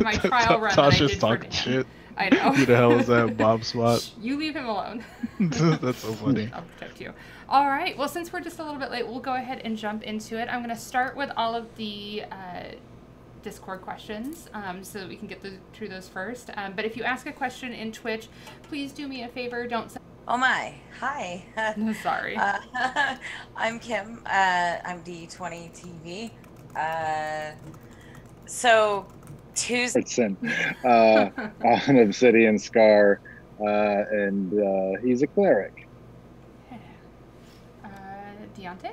my trial run that I Tasha's did for talking Dan. shit. I know. Who the hell is that Bob Spot? You leave him alone. That's so funny. I'll protect you. All right. Well, since we're just a little bit late, we'll go ahead and jump into it. I'm going to start with all of the Discord questions so that we can get through those first. But if you ask a question in Twitch, please do me a favor. Don't send... Oh my. Hi. Sorry. I'm Kim. I'm D20 TV. So Tuesday. On Obsidian Scar, and he's a cleric. Deonte?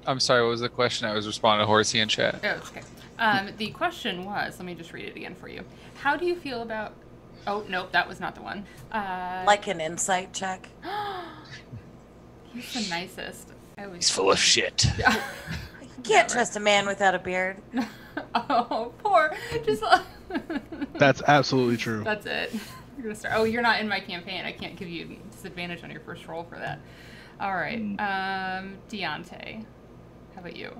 I'm sorry, what was the question? I was responding to Horsey in chat. Oh, okay. The question was, let me just read it again for you. How do you feel about... Oh, nope, that was not the one. Like an insight check? He's the nicest. He's full of shit. You can't trust a man without a beard. Oh, poor. Just... That's absolutely true. That's it. You're gonna start. Oh, you're not in my campaign. I can't give you disadvantage on your first roll for that. All right. Deonte, how about you?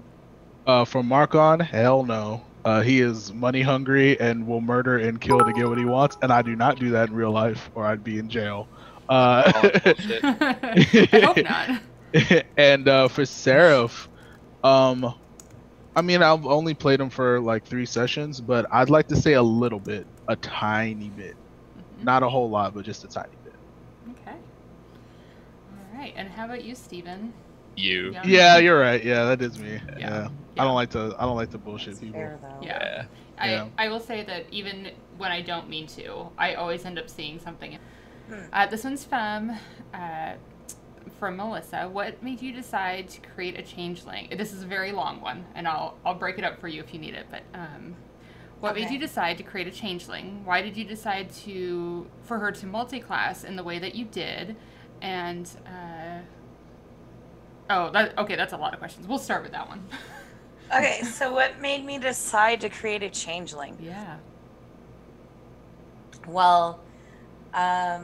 From Markon, hell no. He is money hungry and will murder and kill to get what he wants, and I do not do that in real life, or I'd be in jail. I hope not. And for Seraph, I mean, I've only played him for like 3 sessions, but I'd like to say a little bit, a tiny bit, not a whole lot, but just a tiny bit. Okay. All right. And how about you, Steven? You. Yeah, you're right. Yeah, that is me. Yeah. Yeah. I don't like to bullshit That's people. fair, though. Yeah. I will say that even when I don't mean to, I always end up seeing something. This one's from Melissa. What made you decide to create a changeling? This is a very long one, and I'll break it up for you if you need it. But what made you decide to create a changeling? Why did you decide for her to multi-class in the way that you did? And that's a lot of questions. We'll start with that one. Okay, so what made me decide to create a changeling? Yeah. Well, I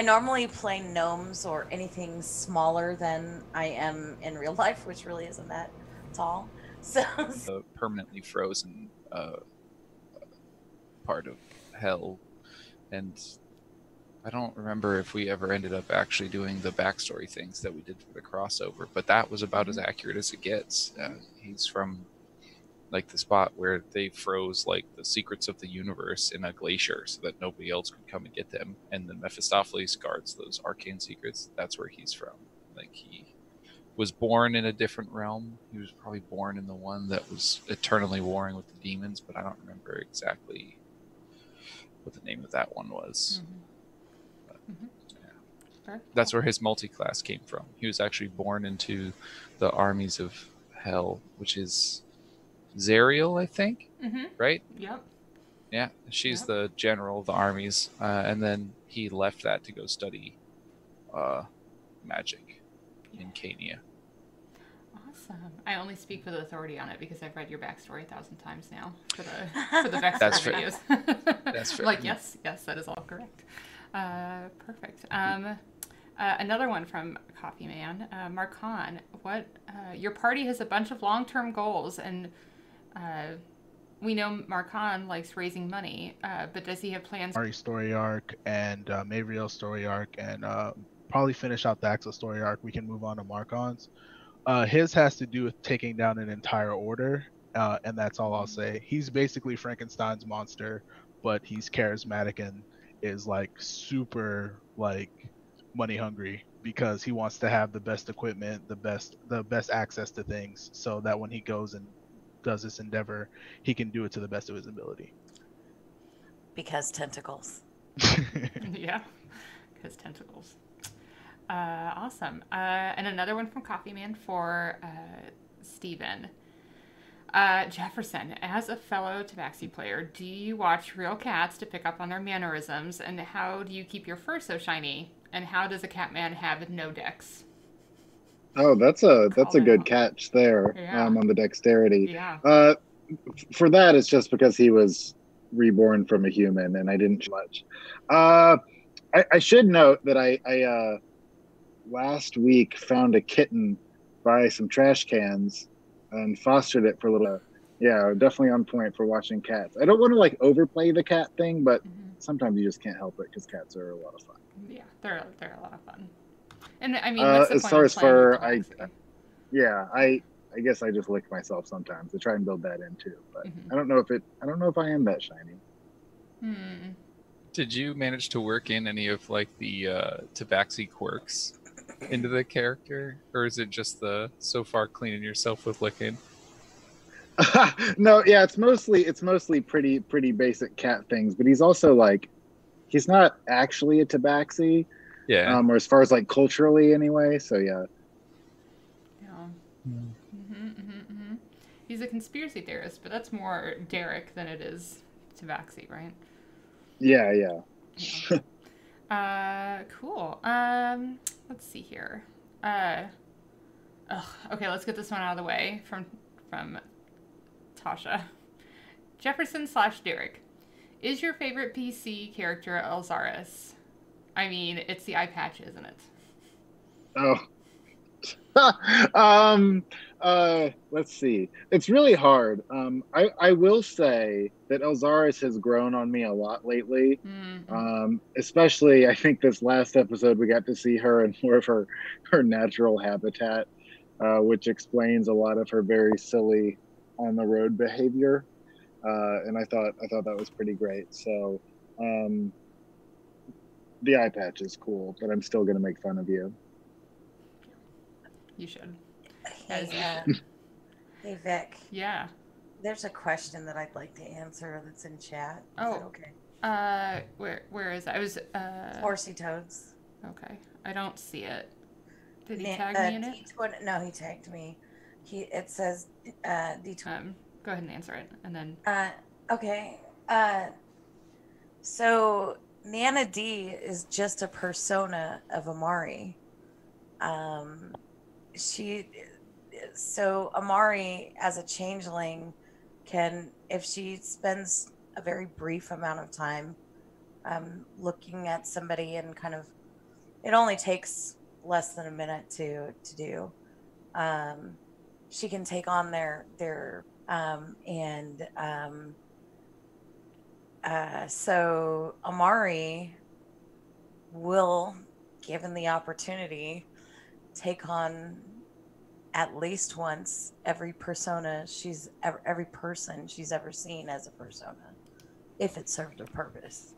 normally play gnomes or anything smaller than I am in real life, which really isn't that tall. So Permanently frozen part of hell, and I don't remember if we ever ended up actually doing the backstory things that we did for the crossover, but that was about as accurate as it gets. He's from like the spot where they froze like the secrets of the universe in a glacier so that nobody else could come and get them, and then Mephistopheles guards those arcane secrets. That's where he's from. Like, he was born in a different realm. He was probably born in the one that was eternally warring with the demons, but I don't remember exactly what the name of that one was. That's where his multi-class came from. He was actually born into the armies of hell, which is Zariel, I think, right? Yep. Yeah, she's the general of the armies, and then he left that to go study magic in Cania. Awesome. I only speak with authority on it because I've read your backstory 1,000 times now for the backstory videos. That's fair. Like, yes, that is all correct. Perfect. Another one from Coffee Man, Marcon. What? Your party has a bunch of long-term goals, and we know Marcon likes raising money. But does he have plans? Ari story arc and Mavriel's story arc, and probably finish out the Axel story arc. We can move on to Marcon's. His has to do with taking down an entire order, and that's all I'll say. He's basically Frankenstein's monster, but he's charismatic and is like super like money hungry because he wants to have the best equipment, the best access to things, so that when he goes and does this endeavor, he can do it to the best of his ability. Because tentacles. Yeah, because tentacles. Awesome. And another one from Coffee Man for Steven. Jefferson, as a fellow Tabaxi player, do you watch real cats to pick up on their mannerisms? And how do you keep your fur so shiny? And how does a cat man have no dex? Oh, that's a good catch there. Yeah. On the dexterity. Yeah. For that, it's just because he was reborn from a human, and I didn't much. I should note that I last week found a kitten by some trash cans and fostered it for a little. Yeah, definitely on point for watching cats. I don't want to like overplay the cat thing, but sometimes you just can't help it because cats are a lot of fun. Yeah, they're a lot of fun. And I mean, what's the As point far of as playing with fur, Tabaxi? yeah, I guess I just lick myself sometimes to try and build that in too. But I don't know if I am that shiny. Hmm. Did you manage to work in any of like the Tabaxi quirks into the character, or is it just the so far cleaning yourself with licking? No, yeah, it's mostly pretty basic cat things. But he's also like he's not actually a Tabaxi, Yeah. or as far as like culturally anyway. So yeah. Yeah. He's a conspiracy theorist, but that's more Derek than it is Tabaxi, right? Yeah. Cool. Let's see here. Okay, let's get this one out of the way from Tasha. Jefferson/Derek. Is your favorite PC character Elzaris? I mean, it's the eye patch, isn't it? Oh. Let's see. It's really hard. I will say that Elzaris has grown on me a lot lately. Especially I think this last episode we got to see her in more of her natural habitat, which explains a lot of her very silly on the road behavior. And I thought that was pretty great. So the eye patch is cool, but I'm still gonna make fun of you. You should. Hey, hey Vic. Yeah. There's a question that I'd like to answer that's in chat. Is that okay? Where is that? I was Horsey Toads. Okay. I don't see it. Did he tag me in it? No, he tagged me. It says D20. Go ahead and answer it, and then. Okay. So Nana D is just a persona of Amari. So Amari, as a changeling, can, if she spends a very brief amount of time looking at somebody and kind of, it only takes less than a minute to do. She can take on so Amari will, given the opportunity, take on at least once every person she's ever seen as a persona, if it served a purpose.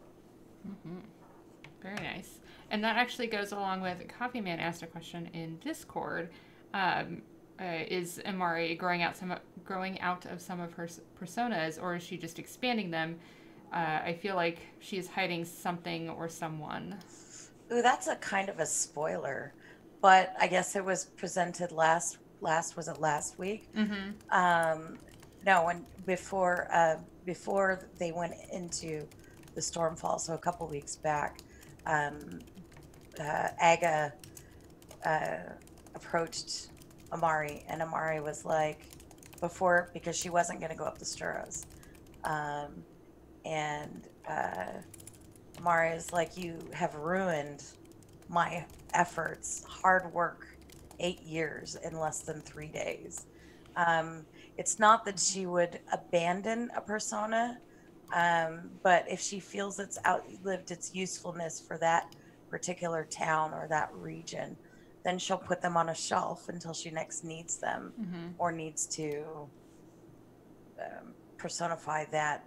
Very nice. And that actually goes along with Coffee Man asked a question in Discord. Is Amari growing out of some of her personas, or is she just expanding them? I feel like she's hiding something or someone. Ooh, that's a kind of a spoiler, but I guess it was presented last week? No, before they went into the Stormfall, so a couple weeks back, Aga approached Amari, and Amari was like, because she wasn't going to go up the Sturros, and Amari is like, you have ruined my efforts, hard work, 8 years in less than 3 days. It's not that she would abandon a persona, but if she feels it's outlived its usefulness for that particular town or that region, then she'll put them on a shelf until she next needs them, or needs to personify that,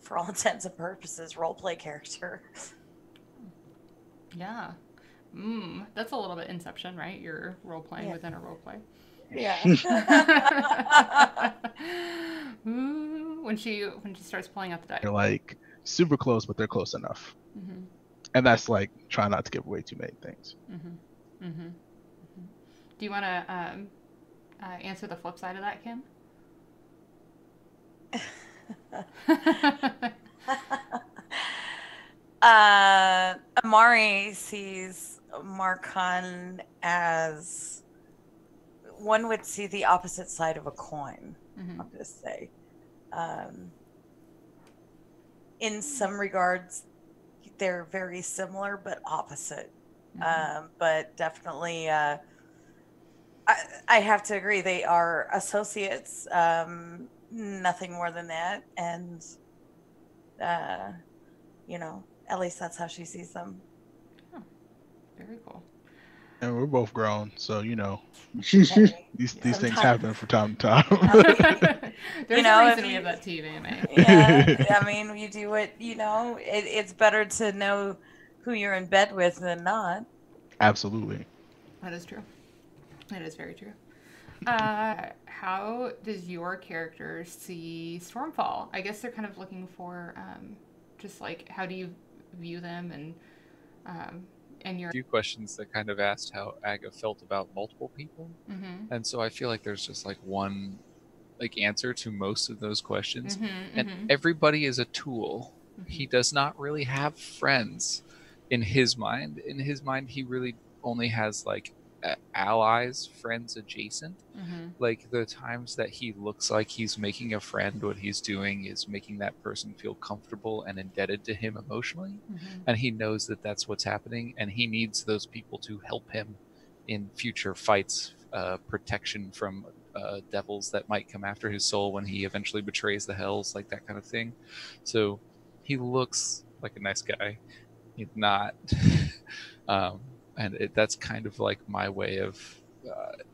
for all intents and purposes, roleplay character. Yeah. That's a little bit Inception, right? You're role-playing within a role-play. Yeah. When she starts pulling out the dice. They're like super close, but they're close enough. And that's like trying not to give away too many things. Do you want to answer the flip side of that, Kim? Amari sees Markan as, one would see the opposite side of a coin, I'll just say. In some regards, they're very similar but opposite. But definitely, I I have to agree. They are associates, nothing more than that. And, at least that's how she sees them. Oh, very cool. And we're both grown, so Hey, these things sometimes, happen from time to time. There's a reason we have that TVMA. Yeah, I mean, you do what, it's better to know who you're in bed with than not. Absolutely. That is true. That is very true. How does your character see Stormfall? I guess they're kind of looking for just like, how do you view them, and your... A few questions that kind of asked how Aga felt about multiple people. Mm-hmm. And so I feel like there's just like one answer to most of those questions. Mm-hmm, and mm-hmm. Everybody is a tool. Mm-hmm. He does not really have friends in his mind. In his mind, he really only has like allies, friends adjacent. Mm-hmm. Like the times that he looks like he's making a friend, what he's doing is making that person feel comfortable and indebted to him emotionally. Mm-hmm. And he knows that that's what's happening, and he needs those people to help him in future fights, protection from devils that might come after his soul when he eventually betrays the hells, like that kind of thing. So he looks like a nice guy. He's not. That's kind of like my way of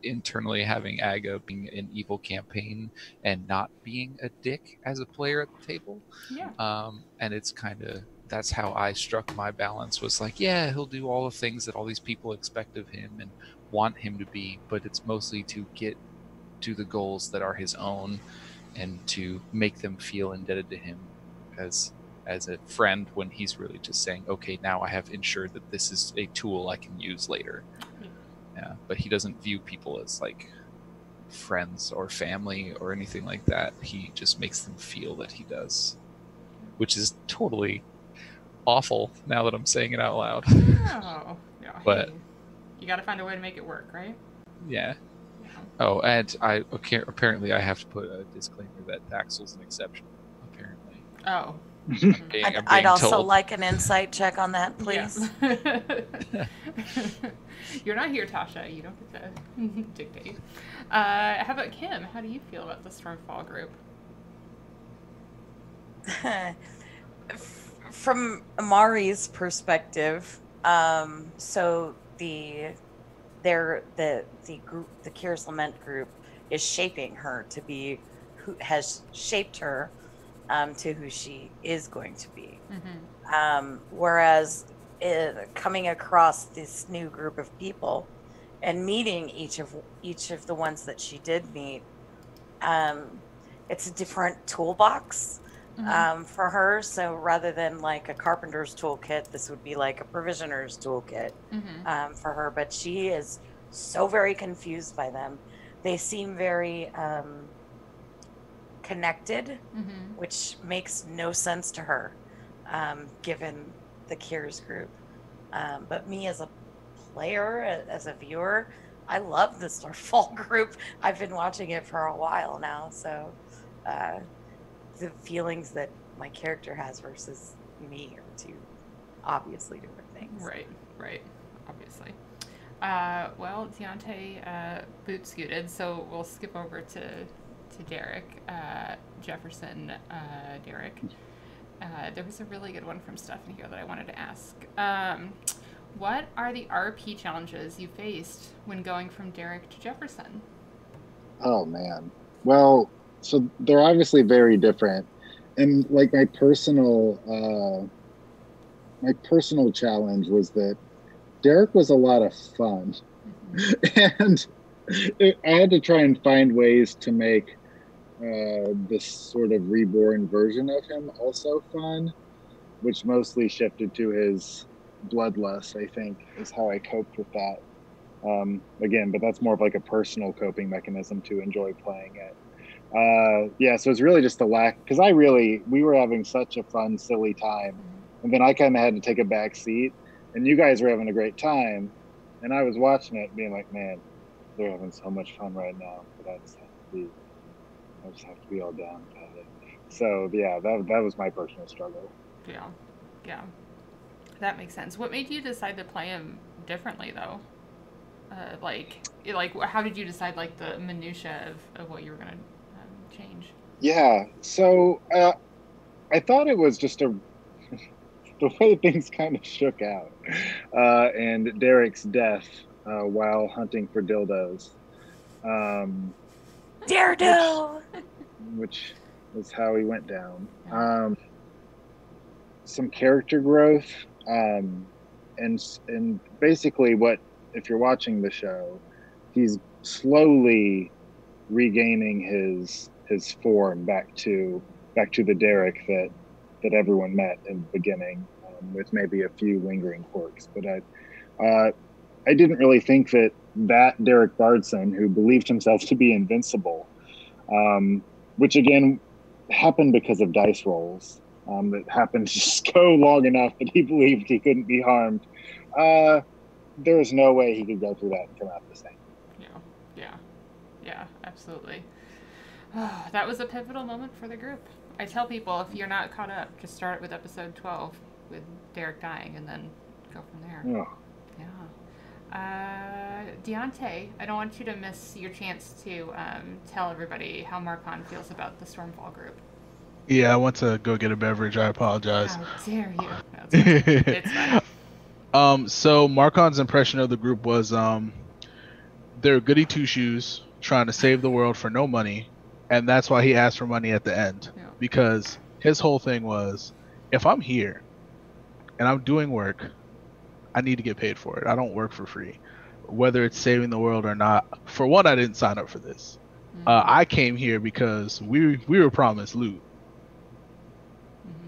internally having Aga being an evil campaign and not being a dick as a player at the table. Yeah. And it's kind of, that's how I struck my balance, was like, yeah, he'll do all the things that all these people expect of him and want him to be, but it's mostly to get to the goals that are his own and to make them feel indebted to him as a friend, when he's really just saying, okay, now I have ensured that this is a tool I can use later. Yeah, but he doesn't view people as like friends or family or anything like that. He just makes them feel that he does, which is totally awful now that I'm saying it out loud. Oh, yeah. But you got to find a way to make it work, right? Yeah. Oh, and apparently I have to put a disclaimer that Daxel's an exception. Apparently. Oh. I'd also like an insight check on that, please. Yeah. You're not here, Tasha. You don't get to dictate. How about Kim? How do you feel about the Stormfall group? From Amari's perspective, so the group, the Kyr's Lament group, is shaping her to be who has shaped her to who she is going to be. Mm-hmm. Whereas coming across this new group of people and meeting each of the ones that she did meet, it's a different toolbox. Mm-hmm. For her. So rather than like a carpenter's toolkit, this would be like a provisioner's toolkit. Mm-hmm. For her. But she is so very confused by them. They seem very connected, mm-hmm. which makes no sense to her, given the Kyr's group. But me as a player, as a viewer, I love the Starfall group. I've been watching it for a while now, so the feelings that my character has versus me are two obviously different things. Right, obviously. Well, Deonte boot scooted, so we'll skip over to Derek, Jefferson, Derek. There was a really good one from Stephanie here that I wanted to ask. What are the RP challenges you faced when going from Derek to Jefferson? Oh, man. Well, so they're obviously very different. And like my personal challenge was that Derek was a lot of fun. Mm-hmm. And I had to try and find ways to make this sort of reborn version of him also fun, which mostly shifted to his bloodlust, I think, is how I coped with that. Again, but that's more of like a personal coping mechanism to enjoy playing it. So it's really just the lack, because we were having such a fun, silly time. And then I kind of had to take a back seat, and you guys were having a great time. And I was watching it being like, man, they're having so much fun right now, but I just have to be all down about it. So yeah, that was my personal struggle. Yeah. That makes sense. What made you decide to play him differently though? how did you decide like the minutia of what you were gonna change? Yeah. So I thought it was just the way things kind of shook out, and Derek's death while hunting for dildos, Daredevil. which is how he went down. Yeah. Some character growth, and basically what, if you're watching the show, he's slowly regaining his form back to the Derek that everyone met in the beginning, with maybe a few lingering quirks. But I didn't really think that Derek Bardson, who believed himself to be invincible, which again happened because of dice rolls, that happened to just go long enough that he believed he couldn't be harmed. There was no way he could go through that and come out the same. Yeah, absolutely. That was a pivotal moment for the group. I tell people, if you're not caught up, just start with episode 12 with Derek dying and then go from there. Yeah. Deonte, I don't want you to miss your chance to tell everybody how Marcon feels about the Stormfall group. Yeah, I went to go get a beverage. I apologize. How dare you? No, it's fine. So Marcon's impression of the group was they're goody two-shoes trying to save the world for no money, and that's why he asked for money at the end. Yeah. Because his whole thing was, if I'm here and I'm doing work, I need to get paid for it. I don't work for free, whether it's saving the world or not. For one, I didn't sign up for this. I came here because we were promised loot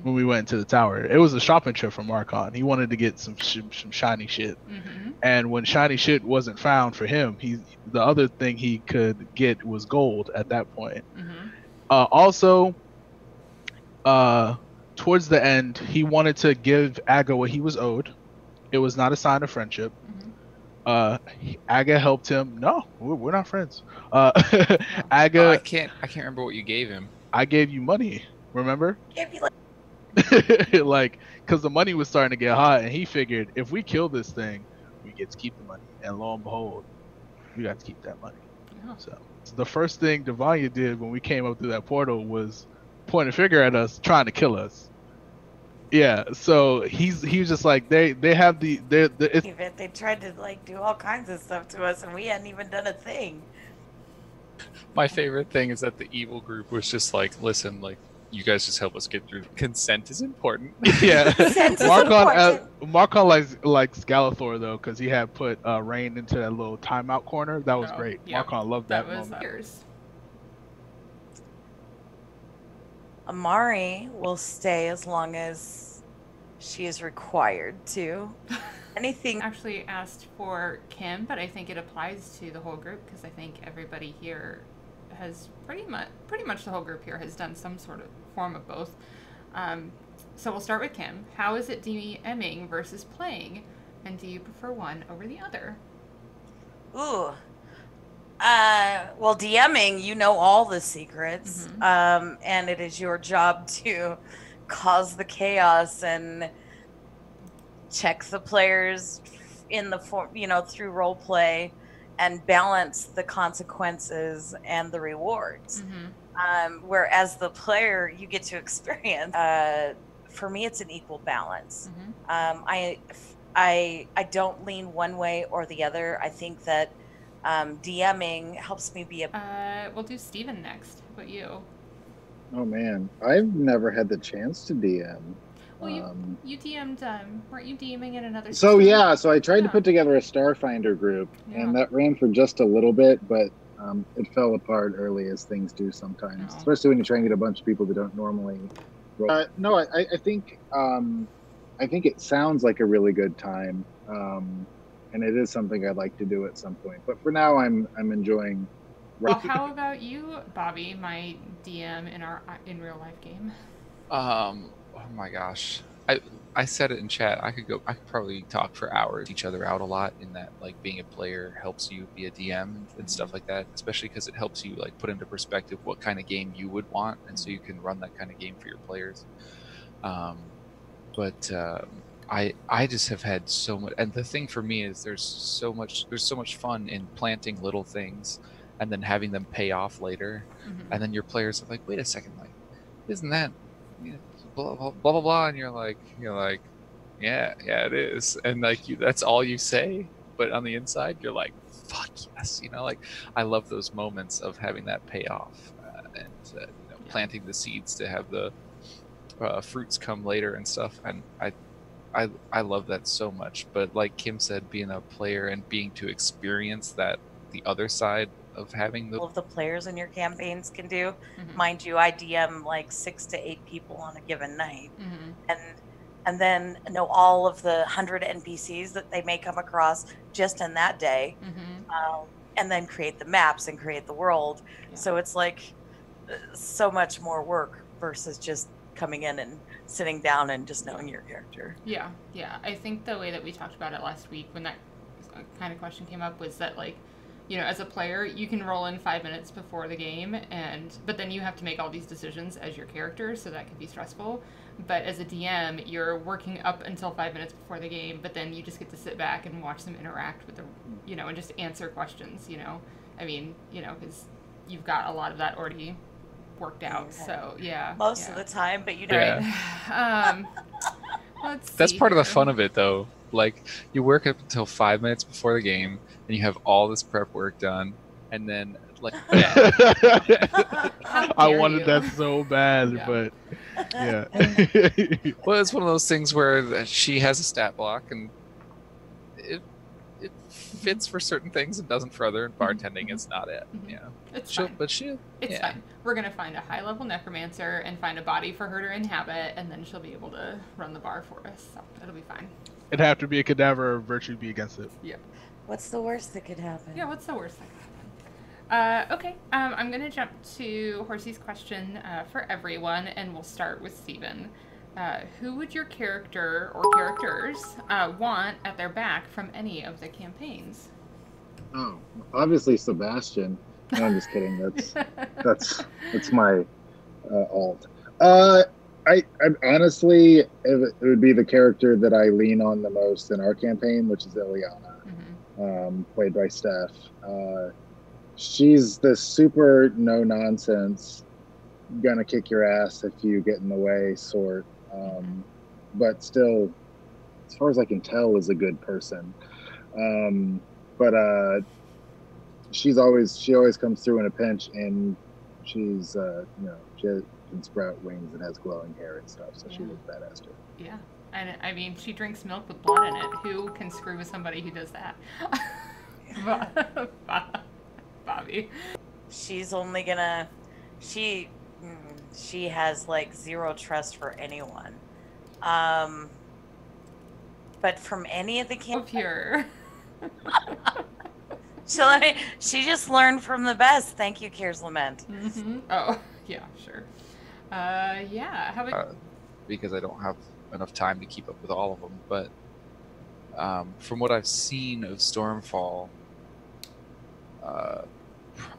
when we went to the tower. It was a shopping trip from Marcon. He wanted to get some shiny shit. And when shiny shit wasn't found for him, the other thing he could get was gold at that point. Also, towards the end, he wanted to give Aga what he was owed. It was not a sign of friendship. Aga helped him. No, we're not friends. Aga, I can't remember what you gave him. I gave you money. Remember? Gave you like like, because the money was starting to get hot, and he figured if we kill this thing, we get to keep the money. And lo and behold, we got to keep that money. So the first thing Devanya did when we came up through that portal was point a finger at us, trying to kill us. Yeah, so he was just like, they have they tried to like do all kinds of stuff to us, and we hadn't even done a thing. My favorite thing is that the evil group was just like, listen, like, you guys just help us get through. Consent is important. Yeah. Marcon likes Galathor though, because he had put Rain into that little timeout corner. That was great. Yeah. Marcon loved that was moment. Yours. Amari will stay as long as she is required to. Anything Actually asked for Kim, but I think it applies to the whole group because I think everybody here has pretty much the whole group here has done some sort of form of both. So we'll start with Kim. How is it DMing versus playing, and do you prefer one over the other? Ooh. Well, DMing, you know all the secrets, and it is your job to cause the chaos and check the players in the form, through role play, and balance the consequences and the rewards. Whereas the player, you get to experience. For me, it's an equal balance. I don't lean one way or the other. I think that DMing helps me be we'll do Steven next. How about you? Oh man, I've never had the chance to DM. Well, you DM'd, weren't you DMing in another So yeah, so I tried to put together a Starfinder group, and that ran for just a little bit, but it fell apart early, as things do sometimes, especially when you try and get a bunch of people that don't normally roll. No, I think it sounds like a really good time, and it is something I'd like to do at some point. But for now, I'm enjoying. Well, how about you, Bobby, my DM in real life game? Oh my gosh. I said it in chat. I could probably talk for hours, each other out a lot, in that like being a player helps you be a DM and stuff like that, especially because it helps you like put into perspective what kind of game you would want, and so you can run that kind of game for your players. But I just have had so much, and the thing for me is there's so much fun in planting little things and then having them pay off later. And then your players are like, wait a second, like, isn't that, you know, blah blah blah blah blah, and you're like, yeah it is, and like that's all you say, but on the inside you're like, fuck yes, like I love those moments of having that pay off, and planting the seeds to have the fruits come later and stuff, and I love that so much. But like Kim said, being a player and being to experience that, the other side of having all of the players in your campaigns can do. Mind you, I DM like 6 to 8 people on a given night, and then know all of the 100 NPCs that they may come across just in that day, and then create the maps and create the world. So it's like so much more work versus just coming in and sitting down and just knowing your character. Yeah. I think the way that we talked about it last week when that kind of question came up was that, like, as a player, you can roll in 5 minutes before the game, but then you have to make all these decisions as your character, so that can be stressful. But as a DM, you're working up until 5 minutes before the game, but then you just get to sit back and watch them interact with and just answer questions, I mean, because you've got a lot of that already worked out. So most of the time, but that's part of the fun of it, though. Like, you work up until 5 minutes before the game and you have all this prep work done, and then like I wanted that so bad, but well, it's one of those things where she has a stat block and it fits for certain things and doesn't for other, and bartending is not it. It's fine. It's fine. We're gonna find a high level necromancer and find a body for her to inhabit, and then she'll be able to run the bar for us, so it'll be fine. It'd have to be a cadaver, or virtue be against it. What's the worst that could happen? What's the worst that could happen? Okay, I'm gonna jump to Horsey's question for everyone, and we'll start with Steven. Who would your character or characters want at their back from any of the campaigns? Oh, obviously Sebastian. No, I'm just kidding. That's my alt. I honestly, it would be the character that I lean on the most in our campaign, which is Ileana, played by Steph. She's the super no nonsense, gonna kick your ass if you get in the way sort, but still, as far as I can tell, is a good person. But she always comes through in a pinch, and she's she can sprout wings and has glowing hair and stuff, so she looks badass too. Yeah, and I mean, she drinks milk with blood in it. Who can screw with somebody who does that? Bobby. She's only gonna. She has like zero trust for anyone. But from any of the pure. She just learned from the best. Thank you, Kier's Lament. Oh, yeah, sure. How about because I don't have enough time to keep up with all of them, but from what I've seen of Stormfall,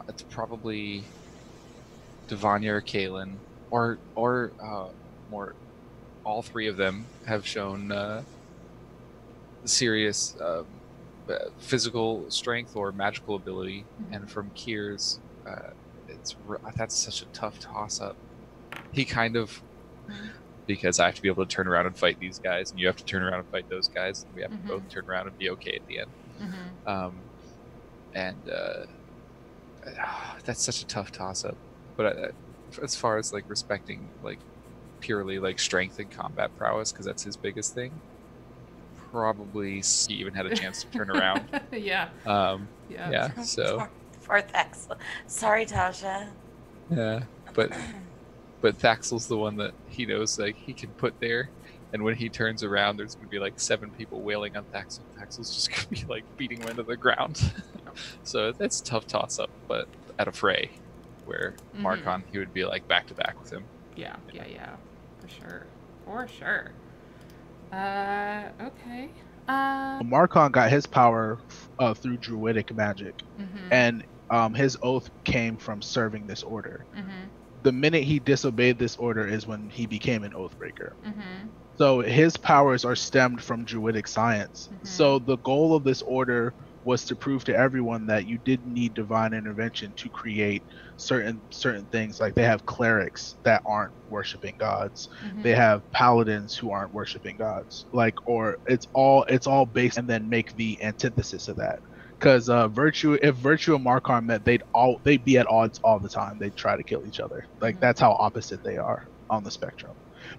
it's probably Devanya or Kaylin, or more. All three of them have shown serious physical strength or magical ability, and from Kier's, that's such a tough toss-up. He kind of, because I have to be able to turn around and fight these guys, and you have to turn around and fight those guys, and we have to both turn around and be okay at the end. That's such a tough toss-up. But as far as like respecting like purely like strength and combat prowess, because that's his biggest thing, probably he even had a chance to turn around. So poor Thaxel. Sorry, Tasha. But Thaxel's the one that he knows like he can put there, and when he turns around, there's gonna be like 7 people wailing on Thaxel. Thaxel's just gonna be like beating him into the ground. So it's a tough toss up, but at a fray where Marcon, he would be like back to back with him. Yeah, for sure. Okay. Marcon got his power through druidic magic, and his oath came from serving this order. The minute he disobeyed this order is when he became an oathbreaker. So his powers are stemmed from druidic science. So the goal of this order was to prove to everyone that you didn't need divine intervention to create certain things. Like they have clerics that aren't worshiping gods. They have paladins who aren't worshiping gods. Like, or it's all based, and then make the antithesis of that. Because if Virtue and Markarn met, they'd be at odds all the time. They'd try to kill each other. Like that's how opposite they are on the spectrum.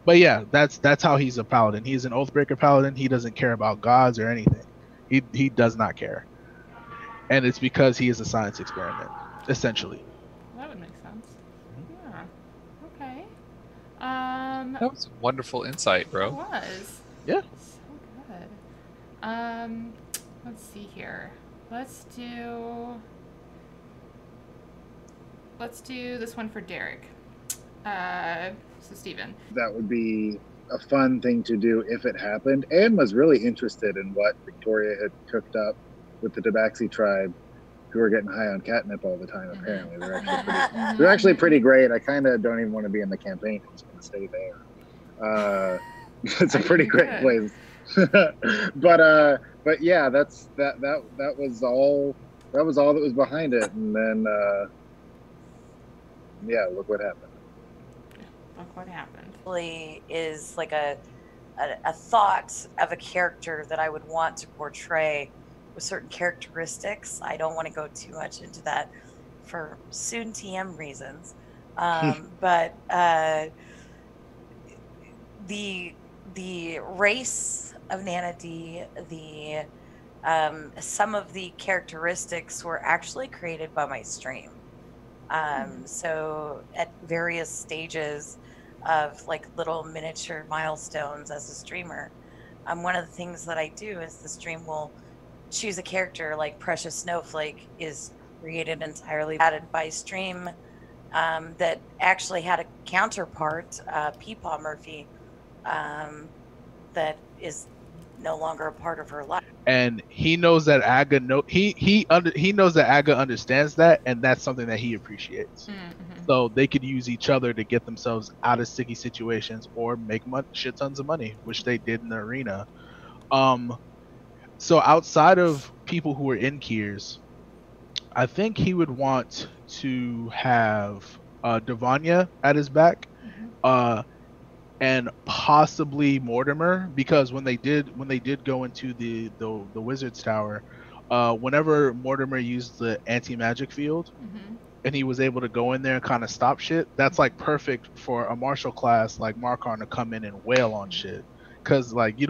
But yeah, that's how he's a paladin. He's an Oathbreaker paladin. He doesn't care about gods or anything. He does not care. And it's because he is a science experiment, essentially. That would make sense. Yeah. Okay. That was a wonderful insight, bro. It was. Yeah. So good. Let's see here. Let's do this one for Derek. So Steven. That would be a fun thing to do if it happened. Anne was really interested in what Victoria had cooked up with the Tabaxi tribe, who were getting high on catnip all the time. Apparently, they're actually pretty great. I kind of don't even want to be in the campaign. I'm just going to stay there. It's a pretty great place. but yeah, that was all. That was all that was behind it, and then yeah, look what happened. Look what happened. Really is like a thought of a character that I would want to portray with certain characteristics. I don't want to go too much into that for soon TM reasons, but the race of Nana D, some of the characteristics were actually created by my stream. So at various stages of like little miniature milestones as a streamer, one of the things that I do is the stream will choose a character. Like Precious Snowflake is created entirely added by stream, that actually had a counterpart, Peepaw Murphy, that is no longer a part of her life. And he knows that Aga he knows that Aga understands that, and that's something that he appreciates. So they could use each other to get themselves out of sticky situations or make shit tons of money, which they did in the arena. So outside of people who are in Kiers, I think he would want to have Devanya at his back, and possibly Mortimer, because when they did go into the Wizard's Tower, whenever Mortimer used the anti-magic field, and he was able to go in there and kind of stop shit, that's like perfect for a martial class like Markarn to come in and wail on shit, because like he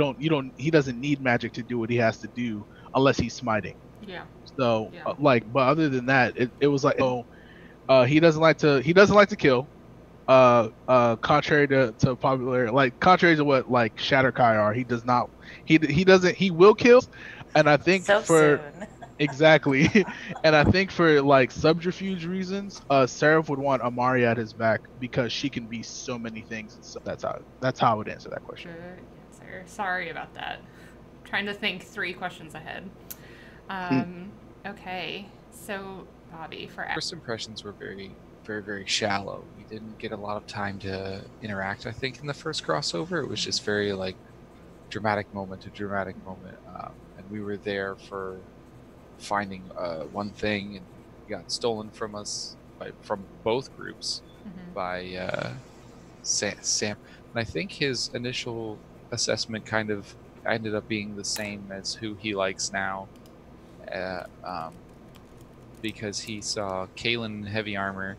doesn't need magic to do what he has to do unless he's smiting. Yeah. So but other than that, it was like, he doesn't like to kill. Contrary to popular, like contrary to what like Shatterkai are, he does not. He will kill, and I think so for soon. exactly, and I think for like subterfuge reasons, Seraph would want Amari at his back because she can be so many things. So that's how I would answer that question. Good answer. Sorry about that. Trying to think 3 questions ahead. Okay, so Bobby, for first impressions were very, very, very shallow. We didn't get a lot of time to interact, I think, in the first crossover. It was just very like dramatic moment to dramatic moment, and we were there for finding one thing, and it got stolen from us from both groups by Sam. And I think his initial assessment kind of ended up being the same as who he likes now, because he saw Kaylin in heavy armor,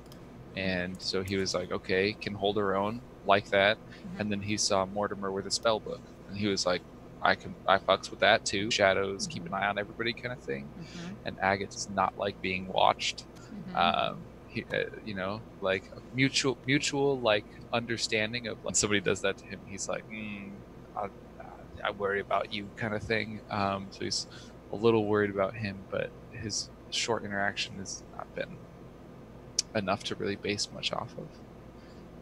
and so he was like, okay, can hold her own, like that. And then he saw Mortimer with a spell book, and he was like, I fucks with that too. Shadows, keep an eye on everybody, kind of thing. And Aga does not like being watched. He, like mutual like understanding of when somebody does that to him, he's like, I worry about you, kind of thing. So he's a little worried about him, but his short interaction has not been enough to really base much off of.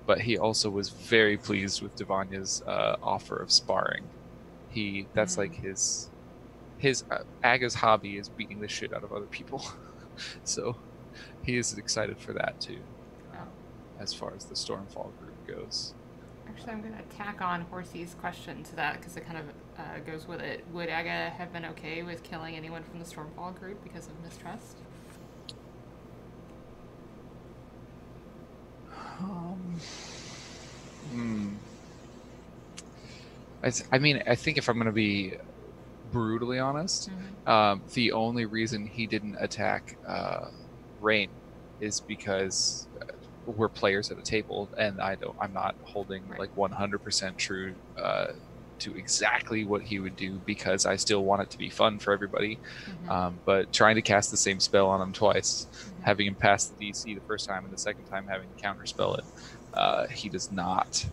But he also was very pleased with Devanya's offer of sparring. That's like his Aga's hobby is beating the shit out of other people. So he is excited for that too, as far as the Stormfall group goes. Actually, I'm going to tack on Horsey's question to that because it kind of goes with it. Would Aga have been okay with killing anyone from the Stormfall group because of mistrust? I mean, I think if I'm going to be brutally honest, the only reason he didn't attack Rain is because we're players at a table, and I'm not holding like 100% true to exactly what he would do, because I still want it to be fun for everybody. But trying to cast the same spell on him twice, having him pass the DC the first time and the second time having to counterspell it, he does not.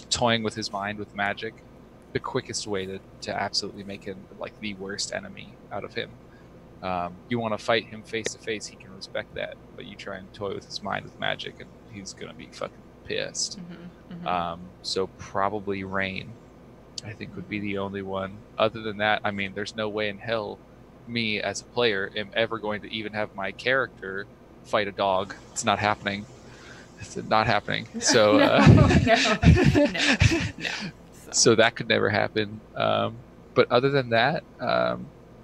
Toying with his mind with magic, the quickest way to absolutely make him like the worst enemy out of him. You want to fight him face to face, he can respect that, but you try and toy with his mind with magic and he's gonna be fucking pissed. So probably Rain, I think, would be the only one. Other than that, I mean, there's no way in hell me as a player am ever going to even have my character fight a dog. It's not happening. It's not happening. So no. So that could never happen. But other than that,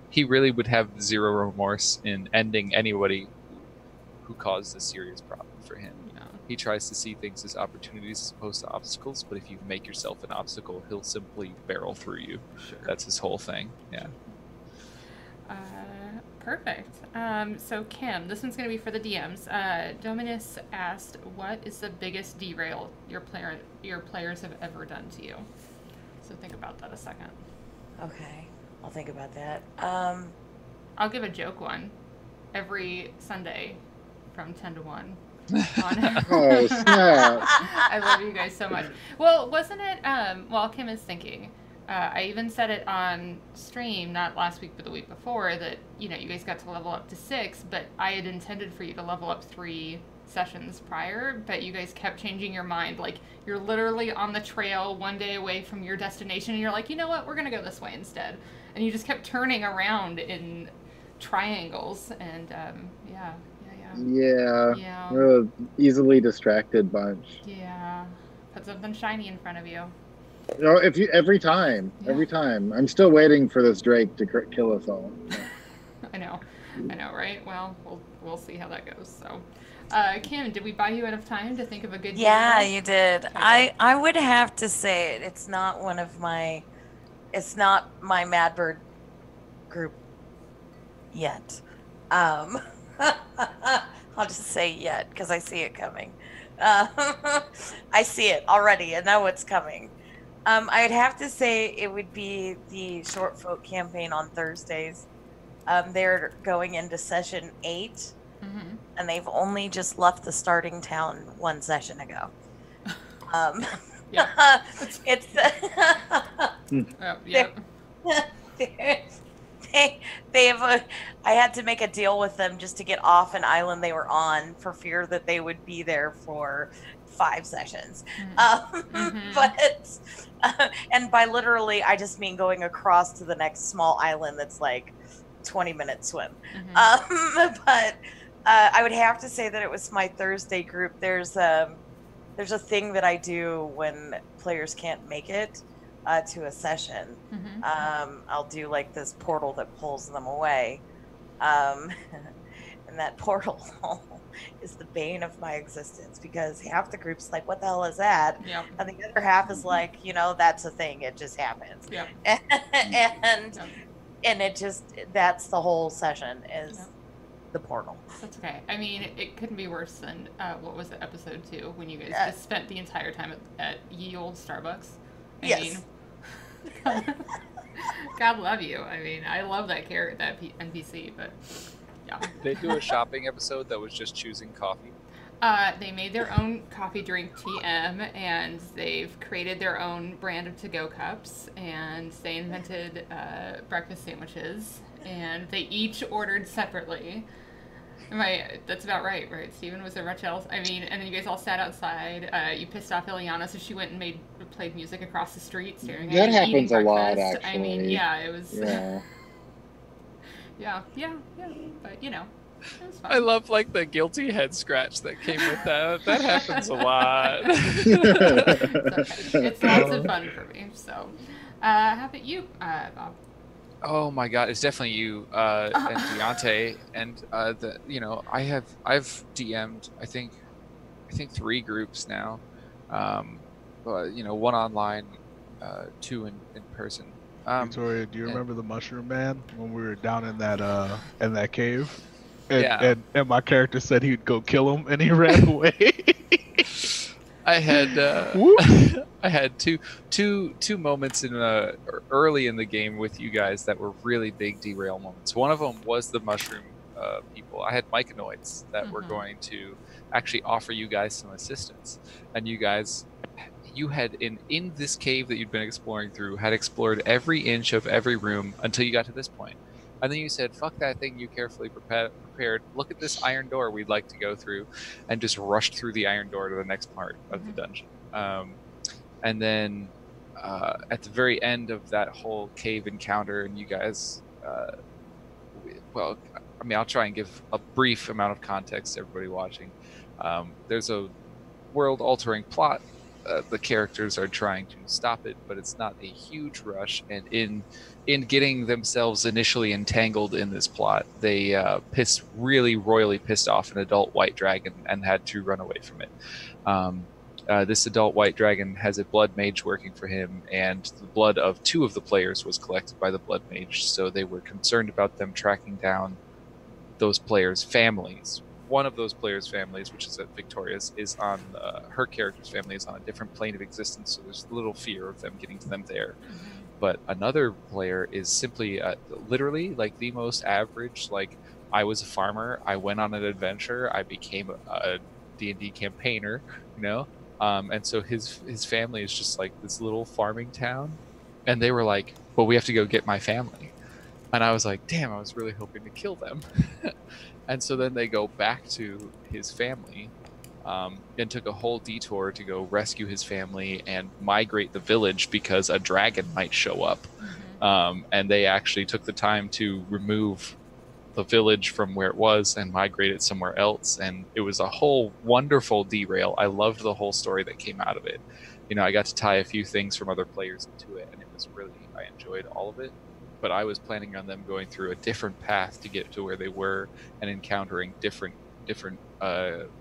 he really would have zero remorse in ending anybody who caused a serious problem for him. He tries to see things as opportunities as opposed to obstacles, but if you make yourself an obstacle, he'll simply barrel through you. That's his whole thing. Yeah. Perfect. So Kim, this one's going to be for the DMs. Dominus asked, what is the biggest derail your players have ever done to you? So think about that a second. Okay, I'll think about that. I'll give a joke one. Every Sunday from 10 to 1. Oh, snap. I love you guys so much. Well, wasn't it, while Kim is thinking, I even said it on stream, not last week, but the week before, that, you guys got to level up to 6, but I had intended for you to level up 3 sessions prior, but you guys kept changing your mind. Like, you're literally on the trail one day away from your destination, and you're like, you know what, we're going to go this way instead. And you just kept turning around in triangles, and, yeah. We're an easily distracted bunch. Yeah. Put something shiny in front of you. Every time, I'm still waiting for this Drake to kill us all. I know, right? Well, we'll see how that goes. So, Kim, did we buy you enough time to think of a good? Yeah, you did. Okay. I would have to say it. It's not my Madbird group yet. I'll just say yet because I see it coming. I see it already. I know it's coming. I'd have to say it would be the Short Folk campaign on Thursdays. They're going into session 8, and they've only just left the starting town 1 session ago. It's they have I had to make a deal with them just to get off an island they were on for fear that they would be there for 5 sessions. But and by literally, I just mean going across to the next small island that's like 20-minute swim. But I would have to say that it was my Thursday group. There's a thing that I do when players can't make it to a session. I'll do like this portal that pulls them away. And that portal is the bane of my existence because half the group's like, what the hell is that? And the other half is like, that's a thing. It just happens. And it just, that's the whole session is the portal. That's okay. I mean, it couldn't be worse than, what was it, episode 2, when you guys just spent the entire time at ye old Starbucks. I mean, God love you. I mean, I love that NPC, but yeah. They do a shopping episode that was just choosing coffee. They made their own coffee drink TM, and they've created their own brand of to-go cups, and they invented breakfast sandwiches, and they each ordered separately. That's about right, Steven? Was there much else? I mean, and then you guys all sat outside. You pissed off Ileana, so she went and played music across the street, staring that at you, happens a lot, actually. actually. I mean, yeah, it was. Yeah. yeah, but It's fine. I love like the guilty head scratch that came with that. That happens a lot. It's okay. It's lots of fun for me. So, how about you, Bob? Oh my God, it's definitely you and Deonte, and I've DM'd I think 3 groups now, one online, 2 in person. Victoria, do you remember the Mushroom Man when we were down in that cave? And, Yeah. and my character said he'd go kill him, and he ran away. I had Whoop. I had two moments in early in the game with you guys that were really big derail moments. One of them was the mushroom people. I had myconoids that were going to actually offer you guys some assistance, and you had in this cave that you'd been exploring through had explored every inch of every room until you got to this point. And then you said, fuck that thing you carefully prepared. Look at this iron door we'd like to go through, and just rushed through the iron door to the next part of the dungeon. And then at the very end of that whole cave encounter, and you guys, I'll try and give a brief amount of context to everybody watching. There's a world-altering plot. The characters are trying to stop it, but it's not a huge rush. And in getting themselves initially entangled in this plot, they really royally pissed off an adult white dragon and had to run away from it. This adult white dragon has a blood mage working for him, and the blood of 2 of the players was collected by the blood mage, so they were concerned about them tracking down those players' families. One of those players' families, which is at Victoria's, is on her character's family is on a different plane of existence, so there's little fear of them getting to them there. But another player is simply literally like the most average. Like, I was a farmer, I went on an adventure, I became a D&D campaigner, and so his family is just like this little farming town, and they were like, well, we have to go get my family. And I was like, damn, I was really hoping to kill them. And so then they go back to his family, and took a whole detour to go rescue his family and migrate the village because a dragon might show up. And they actually took the time to remove the village from where it was and migrate it somewhere else. And it was a whole wonderful derail. I loved the whole story that came out of it. I got to tie a few things from other players into it, and I enjoyed all of it. But I was planning on them going through a different path to get to where they were and encountering different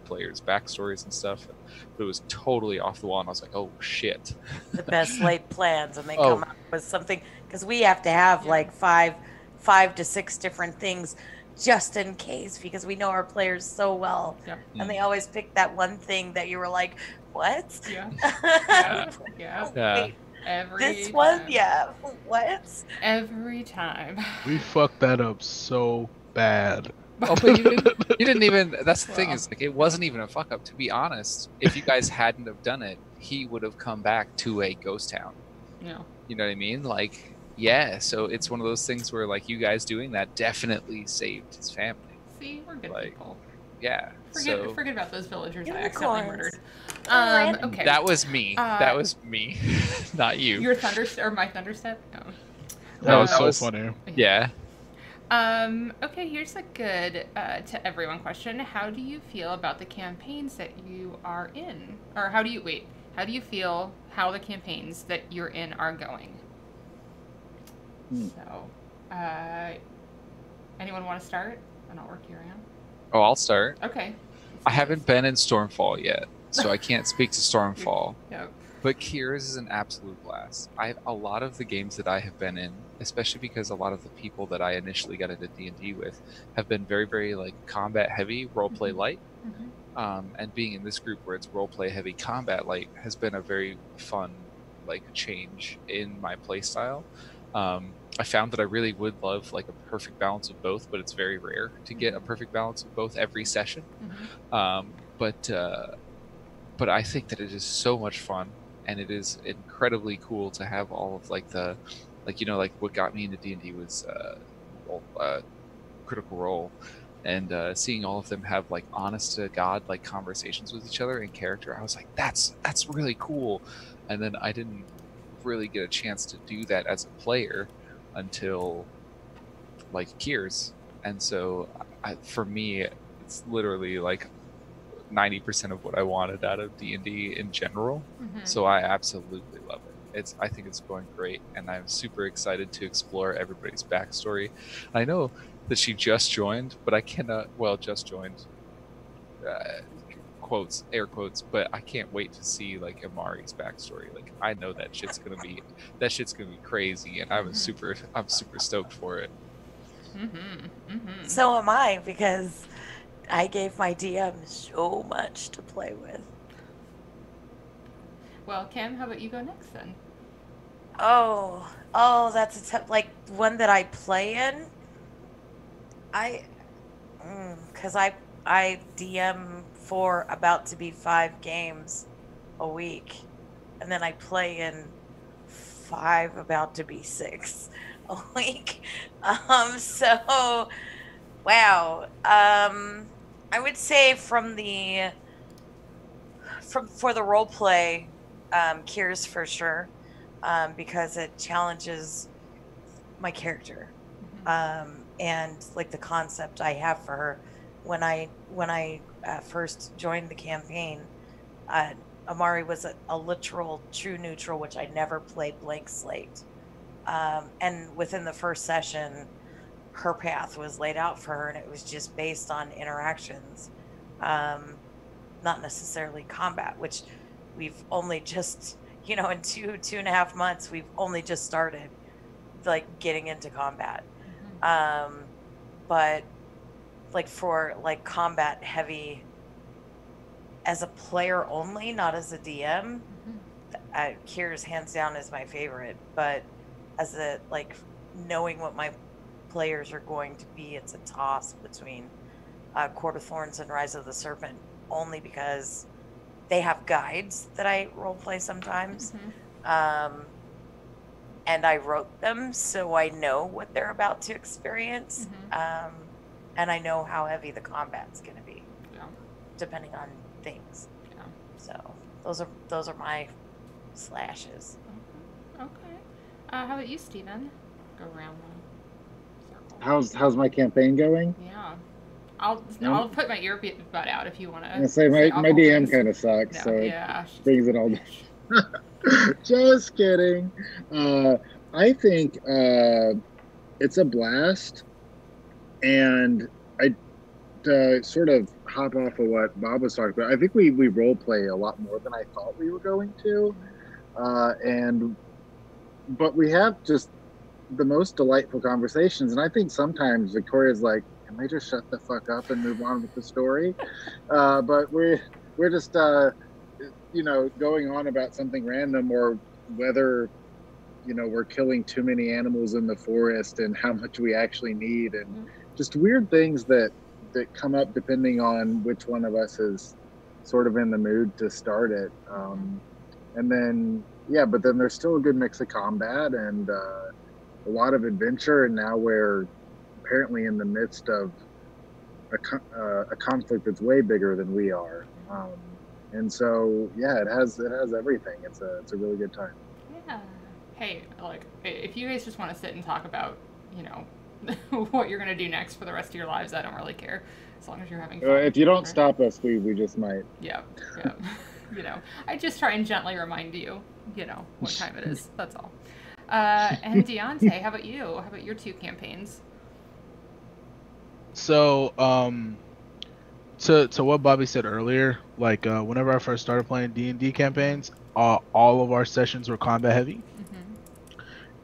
players' backstories and stuff. But it was totally off the wall, and I was like, oh shit. The best laid plans, and they come up with something, because we have to have like five to 6 different things just in case, because we know our players so well. And they always pick that one thing that you were like, what? Wait, this one, what? Every time. We fucked that up so bad. Oh, but you didn't even. That's the thing, is like, it wasn't even a fuck up. To be honest, if you guys hadn't have done it, he would have come back to a ghost town. Yeah. You know what I mean? Like, so it's one of those things where, like, you guys doing that definitely saved his family. See, we're good people. Yeah. Forget about those villagers I accidentally murdered. Okay. That was me. That was me, not you. Your my thunderstep? No. That was so funny. Yeah. Okay, here's a good to everyone question. How do you feel about the campaigns that you are in? Or how do you feel how the campaigns that you're in are going? So, anyone want to start? And I'll work you around. Oh, I'll start. Okay. I haven't been in Stormfall yet, so I can't speak to Stormfall. Yep. But Kiers is an absolute blast. A lot of the games that I have been in, especially because a lot of the people that I initially got into D&D with have been very, very like combat heavy, roleplay light. And being in this group where it's roleplay heavy, combat light has been a very fun like change in my play style. I found that I really would love like a perfect balance of both, but it's very rare to get a perfect balance of both every session. But I think that it is so much fun, and it is incredibly cool to have all of like what got me into D&D was Critical Role, and seeing all of them have like honest to God like conversations with each other in character. I was like, that's really cool. And then I didn't really get a chance to do that as a player until like Kiers, And so for me, it's literally like 90% of what I wanted out of D&D in general. So I absolutely love it. I think it's going great, and I'm super excited to explore everybody's backstory. I know that she just joined, but I cannot, well, just joined, quotes, air quotes, but I can't wait to see like Amari's backstory. Like I know that shit's gonna be crazy, and I'm super stoked for it. So am I, because I gave my DM so much to play with. Well, Kim, how about you go next then? Oh, that's a tough, like one that I play in. Because I DM for about to be 5 games a week, and then I play in 5 about to be 6 a week. So wow. I would say for the role play, Cures for sure, because it challenges my character, and like the concept I have for her. When I first joined the campaign, Amari was a literal true neutral, which I never played blank slate. And within the first session, her path was laid out for her, and it was just based on interactions, not necessarily combat, which we've only just, in 2.5 months, we've only just started like getting into combat. But like for like combat heavy as a player only, not as a DM, Kira's hands down is my favorite. But as a like knowing what my players are going to be, it's a toss between Court of Thorns and Rise of the Serpent, only because they have guides that I roleplay sometimes. And I wrote them, so I know what they're about to experience. And I know how heavy the combat's going to be, depending on things. So those are my slashes. Okay. How about you, Steven? Go around the circle. How's my campaign going? Yeah. I'll put my earbud out if you want to. I say my DM kind of sucks, No, so yeah, it brings it all down. Just kidding. I think it's a blast, and I sort of hop off of what Bob was talking about. I think we role play a lot more than I thought we were going to, but we have just the most delightful conversations. And I think sometimes Victoria's like, "Can they just shut the fuck up and move on with the story?" But we're just going on about something random, or whether we're killing too many animals in the forest and how much we actually need, and just weird things that come up depending on which one of us is sort of in the mood to start it. And then but then there's still a good mix of combat and a lot of adventure, and now we're apparently in the midst of a conflict that's way bigger than we are. And so it has everything. It's a really good time. Yeah. Hey, like if you guys just want to sit and talk about what you're gonna do next for the rest of your lives, I don't really care, as long as you're having fun. If you don't stop us, we just might. Yeah. I just try and gently remind you, what time it is. That's all. And Deonte, how about you? How about your 2 campaigns? So, to what Bobby said earlier, like whenever I first started playing D&D campaigns, all of our sessions were combat heavy,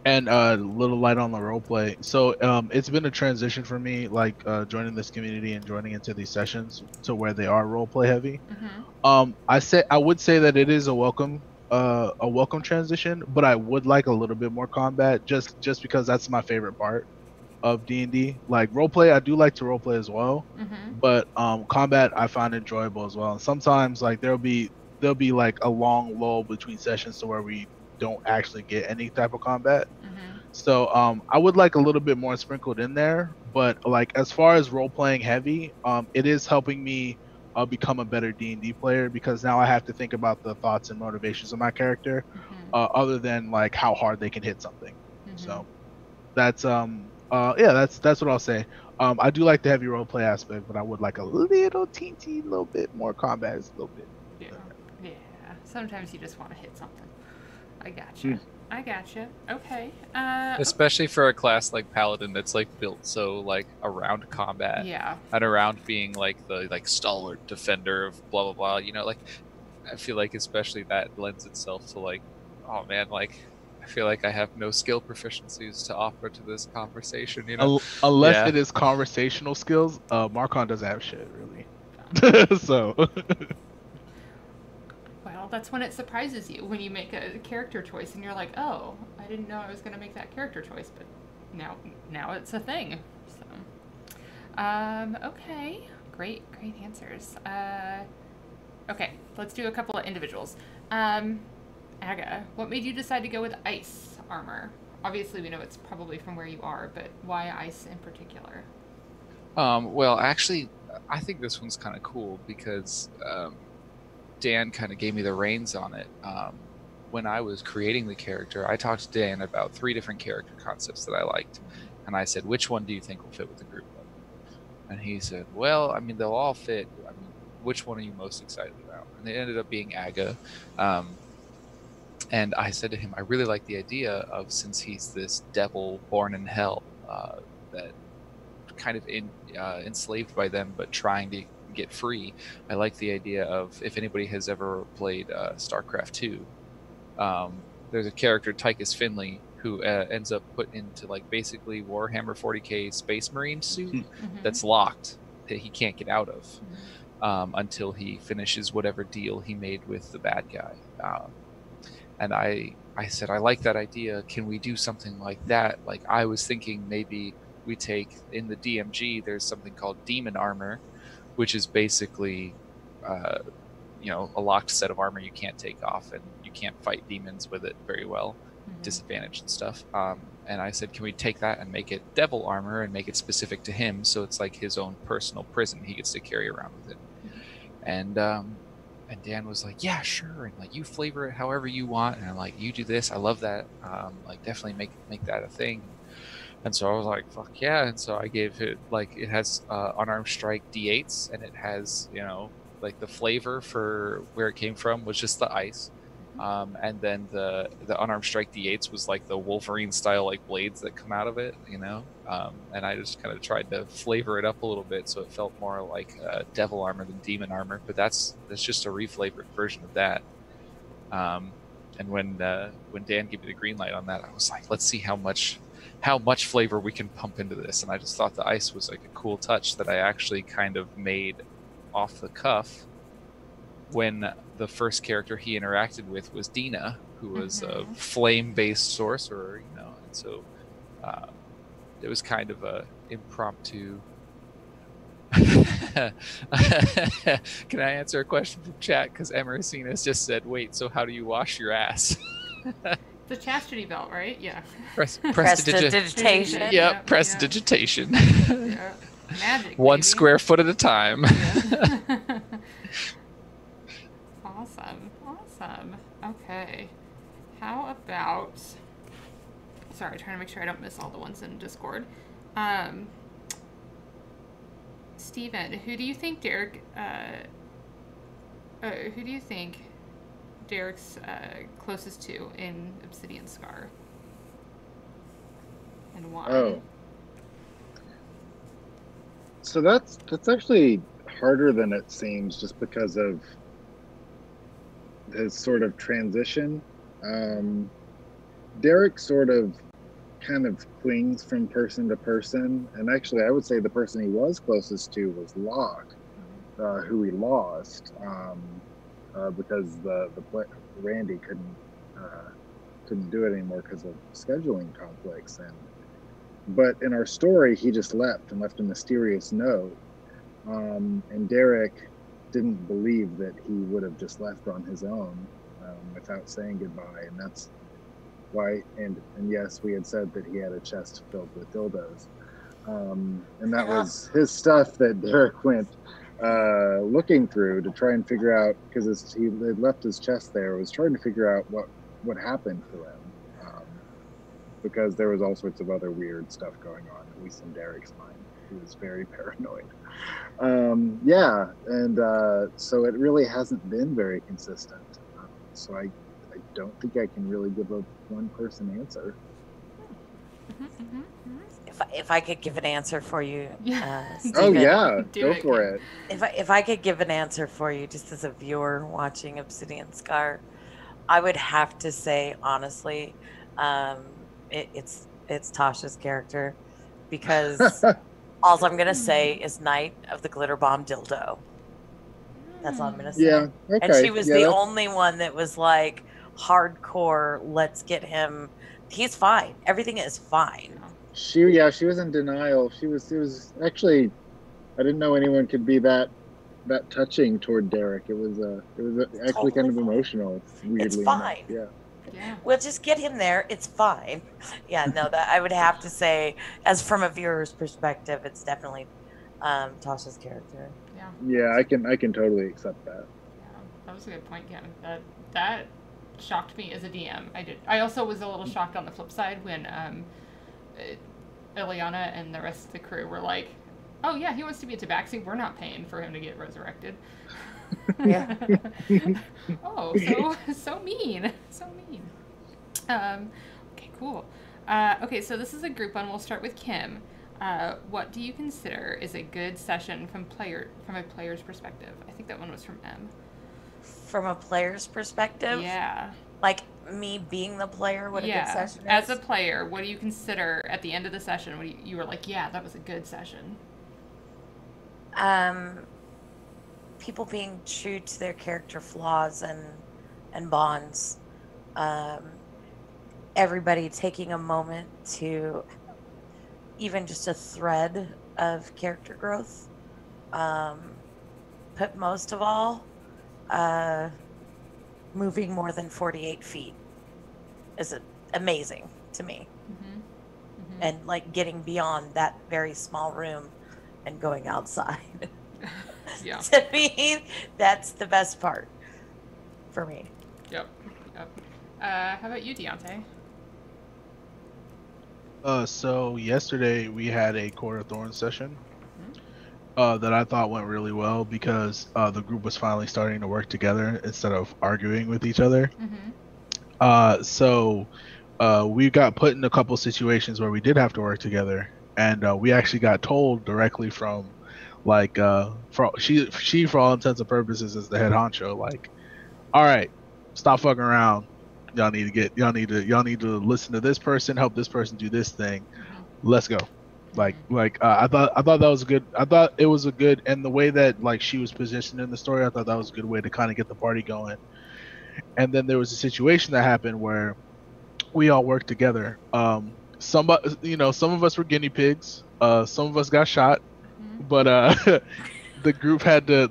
and a little light on the role play. So it's been a transition for me, like joining this community and joining into these sessions to where they are role play heavy. I would say that it is a welcome transition, but I would like a little bit more combat, just because that's my favorite part of D&D. Like roleplay, I do like to roleplay as well, but combat I find enjoyable as well. And sometimes like there'll be like a long lull between sessions to where we don't actually get any type of combat. So I would like a little bit more sprinkled in there, but like as far as role playing heavy, it is helping me become a better D&D player, because now I have to think about the thoughts and motivations of my character, other than like how hard they can hit something. So that's that's what I'll say. I do like the heavy role play aspect, but I would like a little teensy little bit more combat. Is a little bit. Yeah. Yeah. Sometimes you just want to hit something. I gotcha. I gotcha. Okay. Especially for a class like Paladin that's like built so like around combat. Yeah. And around being like the like stalwart defender of blah blah blah. You know, like I feel like especially that lends itself to like, oh man, like I feel like I have no skill proficiencies to offer to this conversation, you know? Unless it is conversational skills, Marcon doesn't have shit really. So well, that's when it surprises you when you make a character choice and you're like, oh, I didn't know I was going to make that character choice, but now it's a thing. So, okay, great answers. Okay, let's do a couple of individuals. Aga, what made you decide to go with ice armor? Obviously, we know it's probably from where you are, but why ice in particular? Well, actually, I think this one's kind of cool because Dan kind of gave me the reins on it. When I was creating the character, I talked to Dan about 3 different character concepts that I liked. And I said, which one do you think will fit with the group? And he said, well, I mean, they'll all fit. I mean, which one are you most excited about? And it ended up being Aga. And I said to him, I really like the idea of, since he's this devil born in hell, that kind of enslaved by them, but trying to get free. I like the idea of, if anybody has ever played StarCraft 2, there's a character, Tychus Finley, who ends up put into like basically Warhammer 40k Space Marine suit that's locked, that he can't get out of until he finishes whatever deal he made with the bad guy. And I said, I like that idea. Can we do something like that? Like, I was thinking maybe we take, in the DMG, there's something called Demon Armor, which is basically, a locked set of armor you can't take off, and you can't fight demons with it very well, disadvantage and stuff. And I said, can we take that and make it devil armor and make it specific to him, so it's like his own personal prison he gets to carry around with it. And Dan was like, yeah, sure, and like, you flavor it however you want, and I'm like, you do this, I love that, like, definitely make that a thing. And so I was like, fuck yeah. And so I gave it, like, it has unarmed strike D8s, and it has, like, the flavor for where it came from was just the ice. And then the unarmed strike D8s was like the Wolverine style, like, blades that come out of it, and I just kind of tried to flavor it up a little bit so it felt more like devil armor than demon armor, but that's just a reflavored version of that. And when Dan gave me the green light on that, I was like, let's see how much flavor we can pump into this. And I just thought the ice was like a cool touch that I actually kind of made off the cuff when the first character he interacted with was Dina, who was a flame-based sorcerer, and so it was kind of a impromptu. Can I answer a question from chat? Because Emerson has just said, wait, so how do you wash your ass? The chastity belt, right? Yeah. Prestidigitation. Yep, prestidigitation. Yeah. Magic. One baby. square foot at a time. Yeah. Awesome. Okay. How about... Sorry, trying to make sure I don't miss all the ones in Discord. Steven, who do you think Derek's closest to in Obsidian Scar? And why? Oh. So that's actually harder than it seems, just because of his sort of transition. Derek sort of kind of clings from person to person, and actually I would say the person he was closest to was Locke, who he lost because the Randy couldn't do it anymore because of scheduling conflicts. But in our story, he just left a mysterious note, and Derek didn't believe that he would have just left on his own without saying goodbye, and that's why. And yes, we had said that he had a chest filled with dildos, and that was his stuff that Derek went looking through to try and figure out, because he had left his chest there, was trying to figure out what happened to him, because there was all sorts of other weird stuff going on, at least in Derek's mind. who is very paranoid. Yeah, and so it really hasn't been very consistent. So I don't think I can really give a one-person answer. If I could give an answer for you, Oh Steven, yeah, Do go it, for Kim. it. if I could give an answer for you, just as a viewer watching Obsidian Scar, I would have to say honestly, it's Tasha's character, because all I'm gonna say is Knight of the Glitter Bomb Dildo. That's all I'm gonna say. Yeah, okay. And she was Yeah, the that's- only one that was like hardcore. Let's get him. He's fine. Everything is fine. She was in denial. It was actually, I didn't know anyone could be that touching toward Derek. It was actually kind of emotional, weirdly It's enough. fine. Yeah. We'll just get him there. It's fine. Yeah, no, that I would have to say, as from a viewer's perspective, it's definitely Tasha's character. Yeah. Yeah, I can totally accept that. Yeah, that was a good point, Kim. That shocked me as a DM. I also was a little shocked on the flip side when Ileana and the rest of the crew were like, "Oh yeah, he wants to be a tabaxi. We're not paying for him to get resurrected." Yeah. Oh, so mean, so mean. Okay, cool. Okay, so this is a group one. We'll start with Kim. What do you consider is a good session from a player's perspective? I think that one was from M. From a player's perspective? Yeah. Like me being the player, what a good session is? As a player, what do you consider at the end of the session when you were like, yeah, that was a good session? People being true to their character flaws and bonds. Everybody taking a moment to even just a thread of character growth. But most of all, moving more than 48 feet is amazing to me. Mm-hmm. Mm-hmm. And like getting beyond that very small room and going outside. Yeah. To me, that's the best part for me. Yep. How about you, Deonte? So yesterday we had a Court of Thorns session that I thought went really well because the group was finally starting to work together instead of arguing with each other. Mm-hmm. So we got put in a couple situations where we did have to work together, and we actually got told directly from, like, she for all intents and purposes is the head honcho. Like, all right, stop fucking around. Y'all need to listen to this person, help this person do this thing. Let's go. I thought that was good. I thought it was a good, and the way that like she was positioned in the story, I thought that was a good way to kind of get the party going. And then there was a situation that happened where we all worked together. Some of us were guinea pigs. Some of us got shot, but the group had to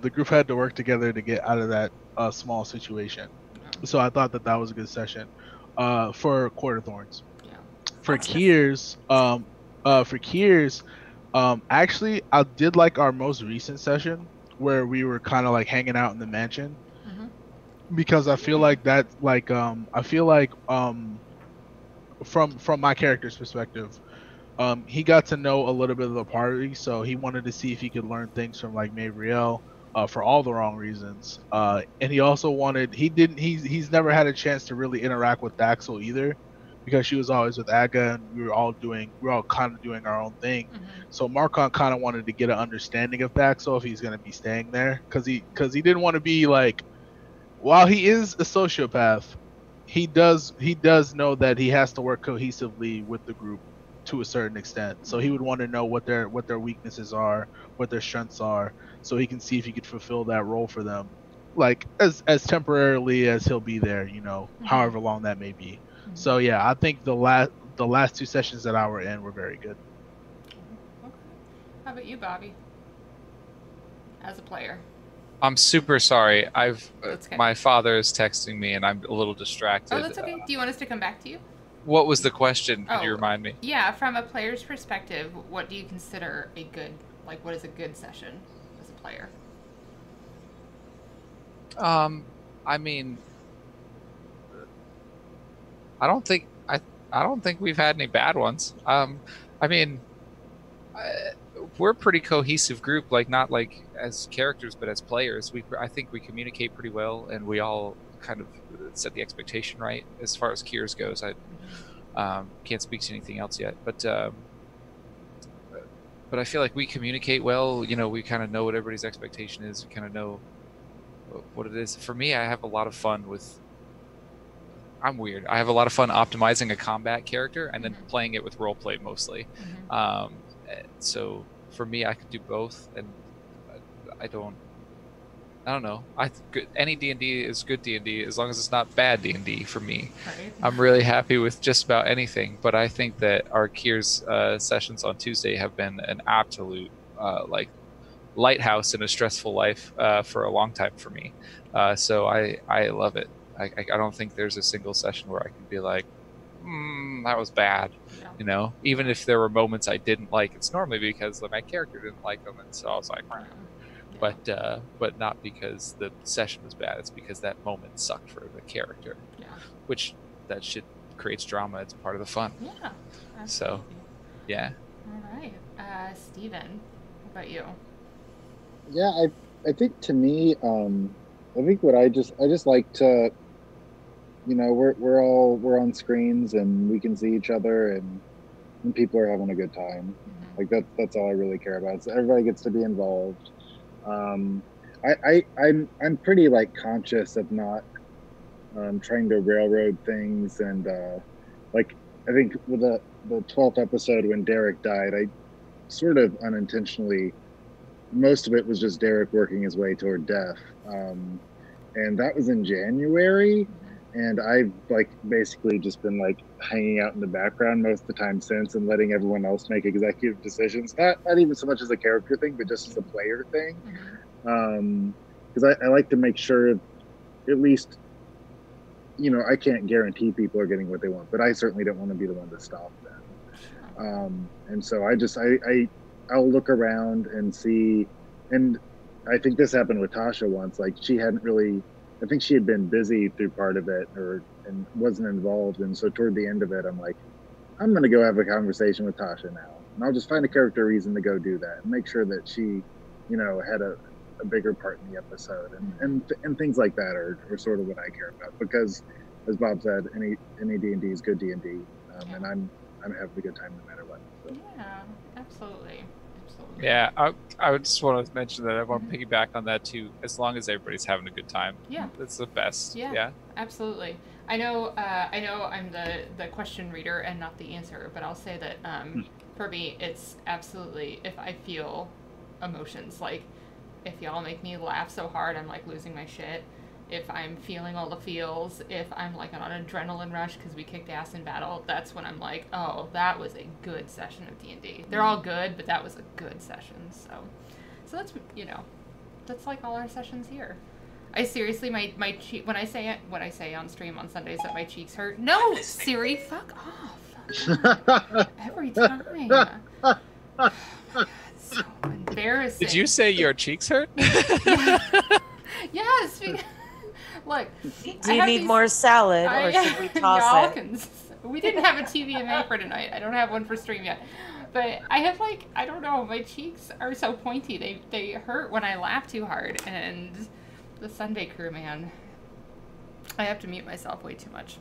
work together to get out of that small situation. So I thought that was a good session for Court of Thorns. Yeah. For Kiers, actually, I did like our most recent session where we were kind of like hanging out in the mansion, because I feel like that, like, from my character's perspective, he got to know a little bit of the party, so he wanted to see if he could learn things from like Mavriel, for all the wrong reasons. And he also he's never had a chance to really interact with Daxel either, because she was always with Aga, and we were all kind of doing our own thing. So Marcon kind of wanted to get an understanding of Daxel if he's going to be staying there, because he didn't want to be like, while he is a sociopath, he does know that he has to work cohesively with the group to a certain extent. So he would want to know what their weaknesses are, what their strengths are, so he can see if he could fulfill that role for them, like as temporarily as he'll be there, however long that may be. So yeah, I think the last two sessions that I were in were very good. Okay. How about you, Bobby? As a player. I'm super sorry. That's okay. My father is texting me, and I'm a little distracted. Oh, that's okay. Do you want us to come back to you? What was the question? Could you remind me? Yeah, from a player's perspective, what do you consider what is a good session as a player? I mean, I don't think we've had any bad ones. I mean, we're a pretty cohesive group, like not like as characters, but as players. I think we communicate pretty well, and we all kind of set the expectation right as far as Kiers goes. I can't speak to anything else yet, but I feel like we communicate well. You know, we kind of know what everybody's expectation is. We kind of know what it is. For me, I have a lot of fun with. I'm weird. I have a lot of fun optimizing a combat character and then playing it with roleplay mostly. So for me, I could do both, and I don't know. Any D&D is good D&D as long as it's not bad D&D for me. Right. I'm really happy with just about anything, but I think that our Kiers sessions on Tuesday have been an absolute like lighthouse in a stressful life for a long time for me. So I love it. I don't think there's a single session where I can be like, that was bad. Yeah. You know, even if there were moments I didn't like, it's normally because my character didn't like them, and so I was like, but not because the session was bad. It's because that moment sucked for the character. Yeah. Which that shit creates drama. It's part of the fun. Yeah. Absolutely. So, yeah. All right, Steven, what about you? Yeah, I think to me, I think what I just like to, you know, we're on screens and we can see each other and people are having a good time. Like that's all I really care about. So everybody gets to be involved. I'm pretty like conscious of not trying to railroad things, and like I think with the 12th episode when Derek died, I sort of unintentionally, most of it was just Derek working his way toward death. And that was in January, and I've like basically just been like hanging out in the background most of the time since, and letting everyone else make executive decisions. Not even so much as a character thing, but just as a player thing. Because I like to make sure, at least, you know, I can't guarantee people are getting what they want, but I certainly don't want to be the one to stop them. And so I'll look around and see, and I think this happened with Tasha once. Like she hadn't really, I think she had been busy through part of it, and wasn't involved. And so toward the end of it, I'm like, I'm going to go have a conversation with Tasha now, and I'll just find a character reason to go do that and make sure that she, you know, had a bigger part in the episode, and things like that are sort of what I care about, because as Bob said, any D&D is good D&D, and I'm having a good time no matter what. So. Yeah, absolutely. Yeah, I would just want to mention that I want to piggyback on that too. As long as everybody's having a good time, that's the best. Yeah, absolutely. I know I'm the question reader and not the answer, but I'll say that for me, it's absolutely, if I feel emotions, like if y'all make me laugh so hard I'm like losing my shit, if I'm feeling all the feels, if I'm like on an adrenaline rush because we kicked ass in battle, that's when I'm like, oh, that was a good session of D&D. They're all good, but that was a good session. So that's, you know, that's like all our sessions here. I seriously, my cheek, when I say on stream on Sundays that my cheeks hurt, no, Siri, fuck off. Every time. Oh my God, so embarrassing. Did you say your cheeks hurt? Yes. Look, do you need more salad, or should we toss it? We didn't have a TVMA for tonight. I don't have one for stream yet. But I have, like, I don't know, my cheeks are so pointy. They hurt when I laugh too hard. And the Sunday crew, man. I have to mute myself way too much.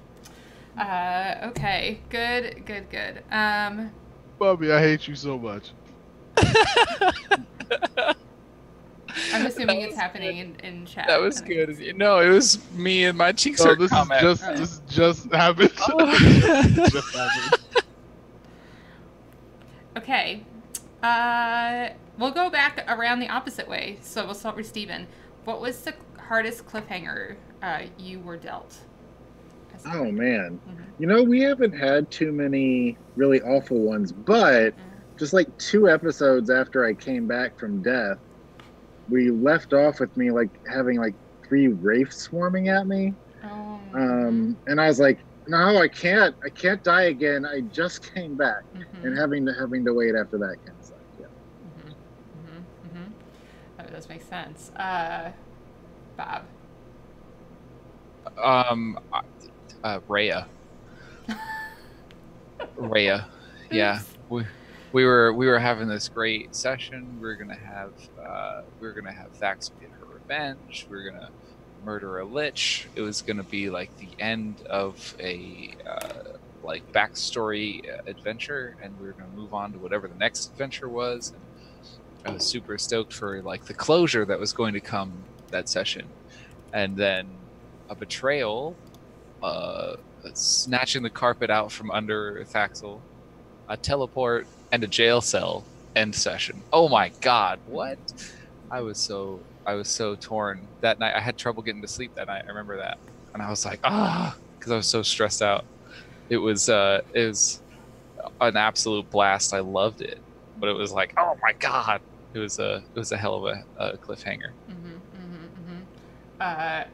Okay. Good. Bobby, I hate you so much. I'm assuming it's happening in chat. That was good. No, it was me and my cheeks hurt comment. This just happened. Just happened. Okay. We'll go back around the opposite way. So we'll start with Steven. What was the hardest cliffhanger you were dealt? Oh, man. You know, we haven't had too many really awful ones, but just like 2 episodes after I came back from death, we left off with me like having like 3 wraiths swarming at me. And I was like, no, I can't die again. I just came back. And having to wait after that kind of sucked. That does make sense. Bob. Rhea. Rhea. Yeah. we were having this great session. We were gonna have Thax get her revenge. We were gonna murder a lich. It was gonna be like the end of a like backstory adventure, and we were gonna move on to whatever the next adventure was. And I was super stoked for like the closure that was going to come that session, and then a betrayal, snatching the carpet out from under Thaxel, a teleport, and a jail cell end session. Oh my god, what? I was so torn that night. I had trouble getting to sleep that night. I remember that, and I was like, because I was so stressed out. It was an absolute blast. I loved it, but it was like, oh my god, it was a hell of a cliffhanger. I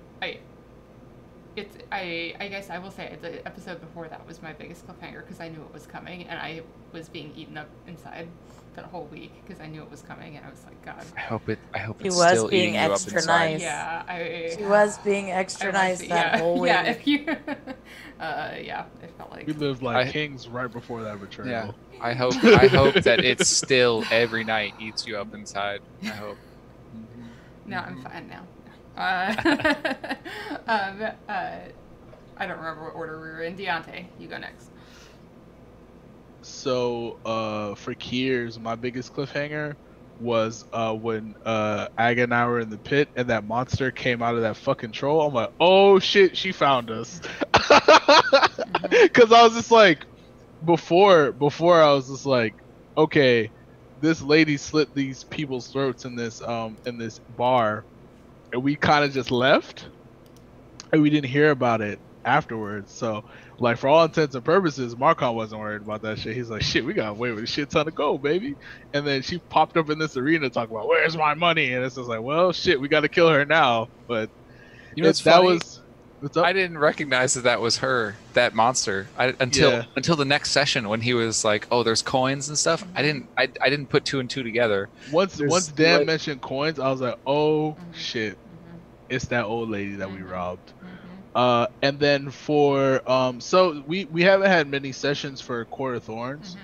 guess I will say the episode before that was my biggest cliffhanger because I knew it was coming and I was being eaten up inside that whole week because I knew it was coming and I was like, God. I hope it's He was still being eating you up extra inside. nice. Yeah, He was being extra nice that whole week. Yeah, if you, yeah, it felt like We lived like kings right before that betrayal. Yeah, I hope that it still every night eats you up inside. I hope. No, I'm fine now. I don't remember what order we were in. Deonte, you go next. So, for Kiers, my biggest cliffhanger was when Aga and I were in the pit and that monster came out of that fucking troll. I'm like, oh shit, she found us. Because I was just like, before I was just like, okay, this lady slit these people's throats in this bar, and we kind of just left, and we didn't hear about it afterwards. So, like, for all intents and purposes, Marcon wasn't worried about that shit. He's like, shit, we got away with a shit ton of gold, baby. And then she popped up in this arena talking about, where's my money? And it's just like, well, shit, we got to kill her now. But you know, what's up? I didn't recognize that was her, that monster, until the next session when he was like, oh, there's coins and stuff. I didn't put two and two together. Once Dan mentioned coins, I was like, oh shit, it's that old lady that we robbed. And then for so we haven't had many sessions for Court of Thorns,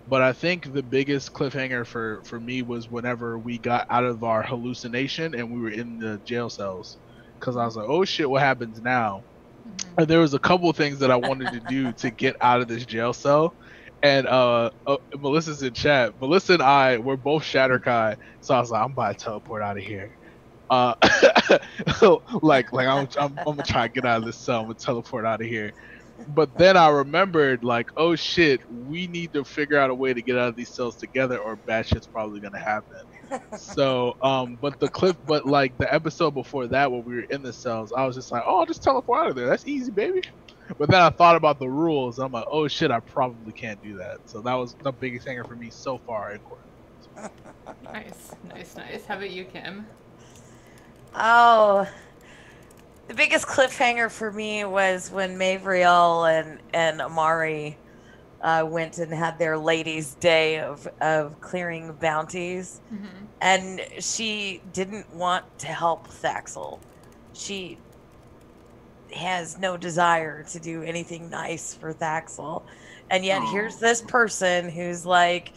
but I think the biggest cliffhanger for me was whenever we got out of our hallucination and we were in the jail cells, because I was like, oh shit, what happens now? And there was a couple things that I wanted to do to get out of this jail cell. And Melissa's in chat. Melissa and I were both Shatterkai, so I was like, I'm about to teleport out of here. like I'm gonna try and get out of this cell. I'm gonna teleport out of here. But then I remembered, like, oh shit, we need to figure out a way to get out of these cells together, or bad shit's probably gonna happen. So, but like the episode before that, when we were in the cells, I was just like, oh, I'll just teleport out of there. That's easy, baby. But then I thought about the rules. I'm like, oh shit, I probably can't do that. So that was the biggest hanger for me so far in court. Nice. How about you, Kim? Oh, the biggest cliffhanger for me was when Mavriel and Amari went and had their ladies' day of clearing bounties, and she didn't want to help Thaxel. She has no desire to do anything nice for Thaxel, and yet here's this person who's like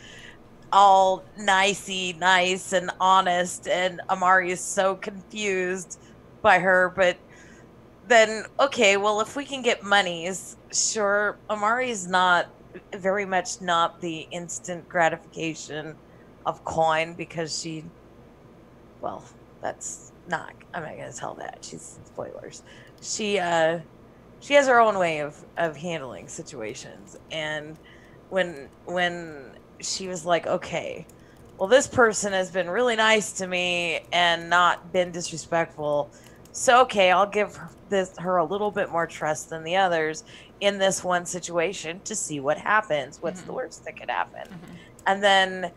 all nice and honest, and Amari is so confused by her. But then, okay, well, if we can get monies, sure. Amari's not very much not the instant gratification of coin, because that's not, I'm not gonna tell that, she's spoilers. She has her own way of handling situations, and when she was like, okay, well, this person has been really nice to me and not been disrespectful, so okay, I'll give her a little bit more trust than the others in this one situation to see what happens. What's the worst that could happen? And then,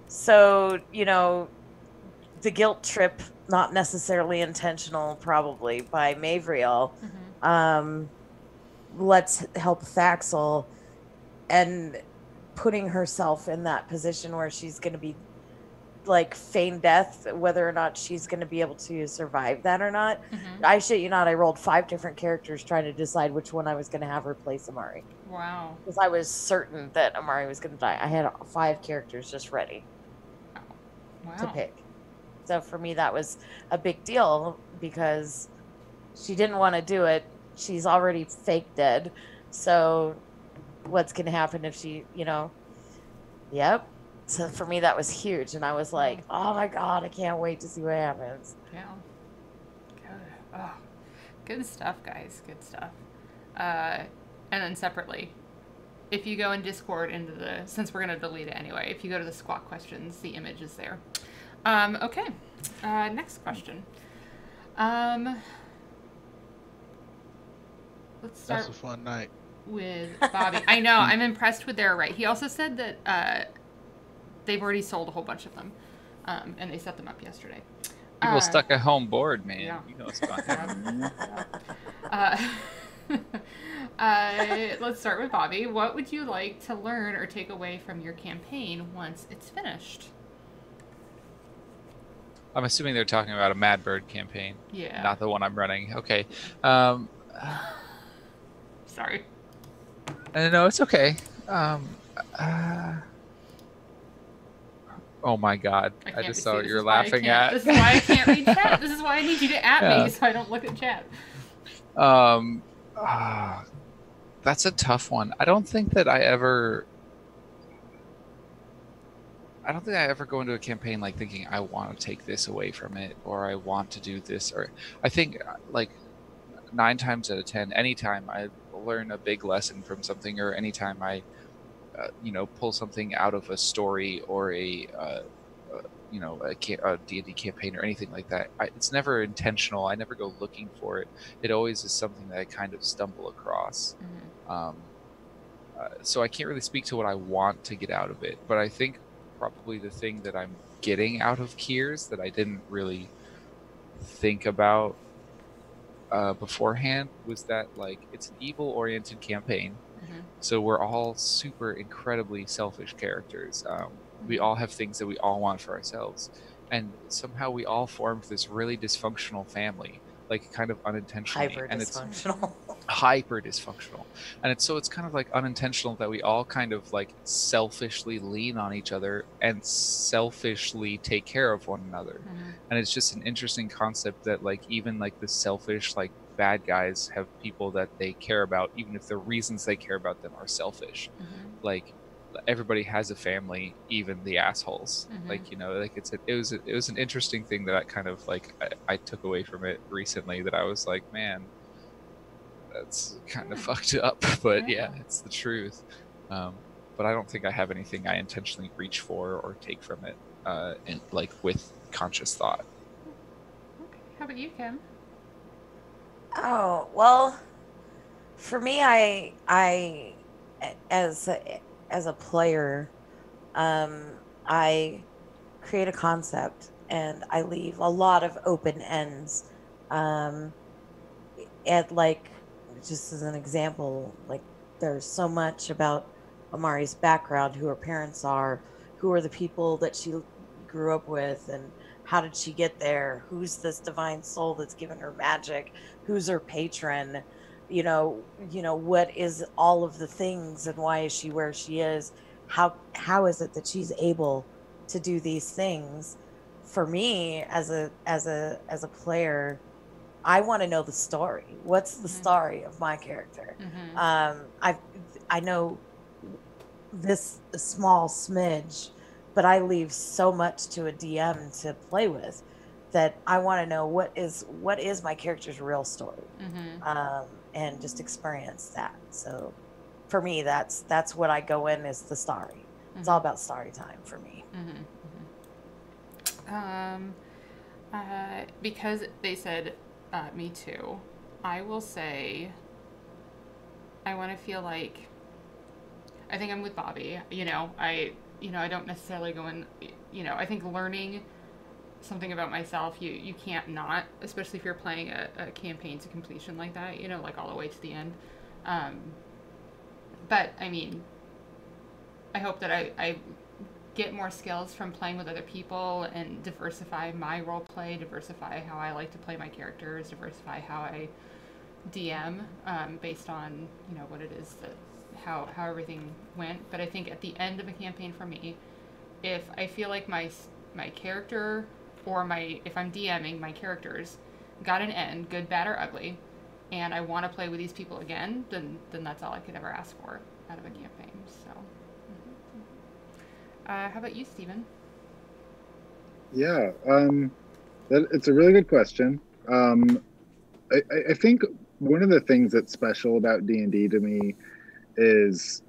so, you know, the guilt trip, not necessarily intentional, probably, by Mavriel, let's help Thaxel, and putting herself in that position where she's going to be like feign death, whether or not she's going to be able to survive that or not. Mm-hmm. I shit you not, I rolled 5 different characters trying to decide which one I was going to have replace Amari, Wow. because I was certain that Amari was going to die. I had 5 characters just ready to Wow. pick. So for me, that was a big deal because she didn't want to do it. She's already fake dead. So what's going to happen if she, Yep. So for me, that was huge. And I was like, oh my God, I can't wait to see what happens. Yeah. Good. Oh, good stuff, guys. Good stuff. And then separately, if you go in Discord since we're going to delete it anyway, if you go to the Squawk questions, the image is there. Okay. Next question. Let's start. That's a fun night. With Bobby. I know. I'm impressed with their array. He also said that they've already sold a whole bunch of them, and they set them up yesterday. People stuck at home bored, man. Yeah. You know what's going on. Let's start with Bobby. What would you like to learn or take away from your campaign once it's finished? I'm assuming they're talking about a Mad Bird campaign. Yeah. Not the one I'm running. Okay. Sorry. No, it's okay. Oh my God! I just saw what you're laughing at. This is why I can't read chat. This is why I need you to at me so I don't look at chat. That's a tough one. I don't think I ever go into a campaign like thinking I want to take this away from it, or I want to do this, or I think like 9 times out of 10, anytime I learn a big lesson from something, or anytime I pull something out of a story or a D&D campaign or anything like that, it's never intentional. I never go looking for it. It always is something that I kind of stumble across. Mm-hmm. So I can't really speak to what I want to get out of it, but I think probably the thing that I'm getting out of Kiers that I didn't really think about beforehand was that, like, it's an evil-oriented campaign. Mm-hmm. So we're all super incredibly selfish characters. We all have things that we all want for ourselves, and somehow we all formed this really dysfunctional family, like kind of unintentionally. Hyper and dysfunctional. It's hyper dysfunctional, and it's kind of like unintentional that we all kind of like selfishly lean on each other and selfishly take care of one another. Mm-hmm. And it's just an interesting concept that, like, even like the selfish, like, bad guys have people that they care about, even if the reasons they care about them are selfish. Mm-hmm. Like, everybody has a family, even the assholes. Mm-hmm. Like, like it was an interesting thing that I kind of like I took away from it recently, that I was like, man, that's kind of fucked up, but yeah, it's the truth. But I don't think I have anything I intentionally reach for or take from it, and like with conscious thought. Okay. How about you, Kim? Oh, well, for me, I as a player, I create a concept and I leave a lot of open ends. And like, just as an example, like, there's so much about Amari's background, who her parents are, who are the people that she grew up with, and how did she get there? Who's this divine soul that's given her magic? Who's her patron? What is all of the things, and why is she where she is? How is it that she's able to do these things? For me, as a player, I want to know the story. What's the story of my character? Mm-hmm. I know this small smidge, but I leave so much to a DM to play with that I want to know what is my character's real story, and just experience that. So for me, that's what I go in, is the story. It's all about story time for me. Because they said me too, I will say I want to feel like, I think I'm with Bobby. I don't necessarily go in, I think learning something about myself, you can't not, especially if you're playing a campaign to completion like that, like all the way to the end. But I mean, I hope that I get more skills from playing with other people and diversify my role play, diversify how I like to play my characters, diversify how I DM based on what it is that how everything went. But I think at the end of a campaign for me, if I feel like my character or if I'm DMing my characters got an end, good, bad, or ugly, and I want to play with these people again, then that's all I could ever ask for out of a campaign. So, how about you, Steven? Yeah, it's a really good question. I think one of the things that's special about D&D to me is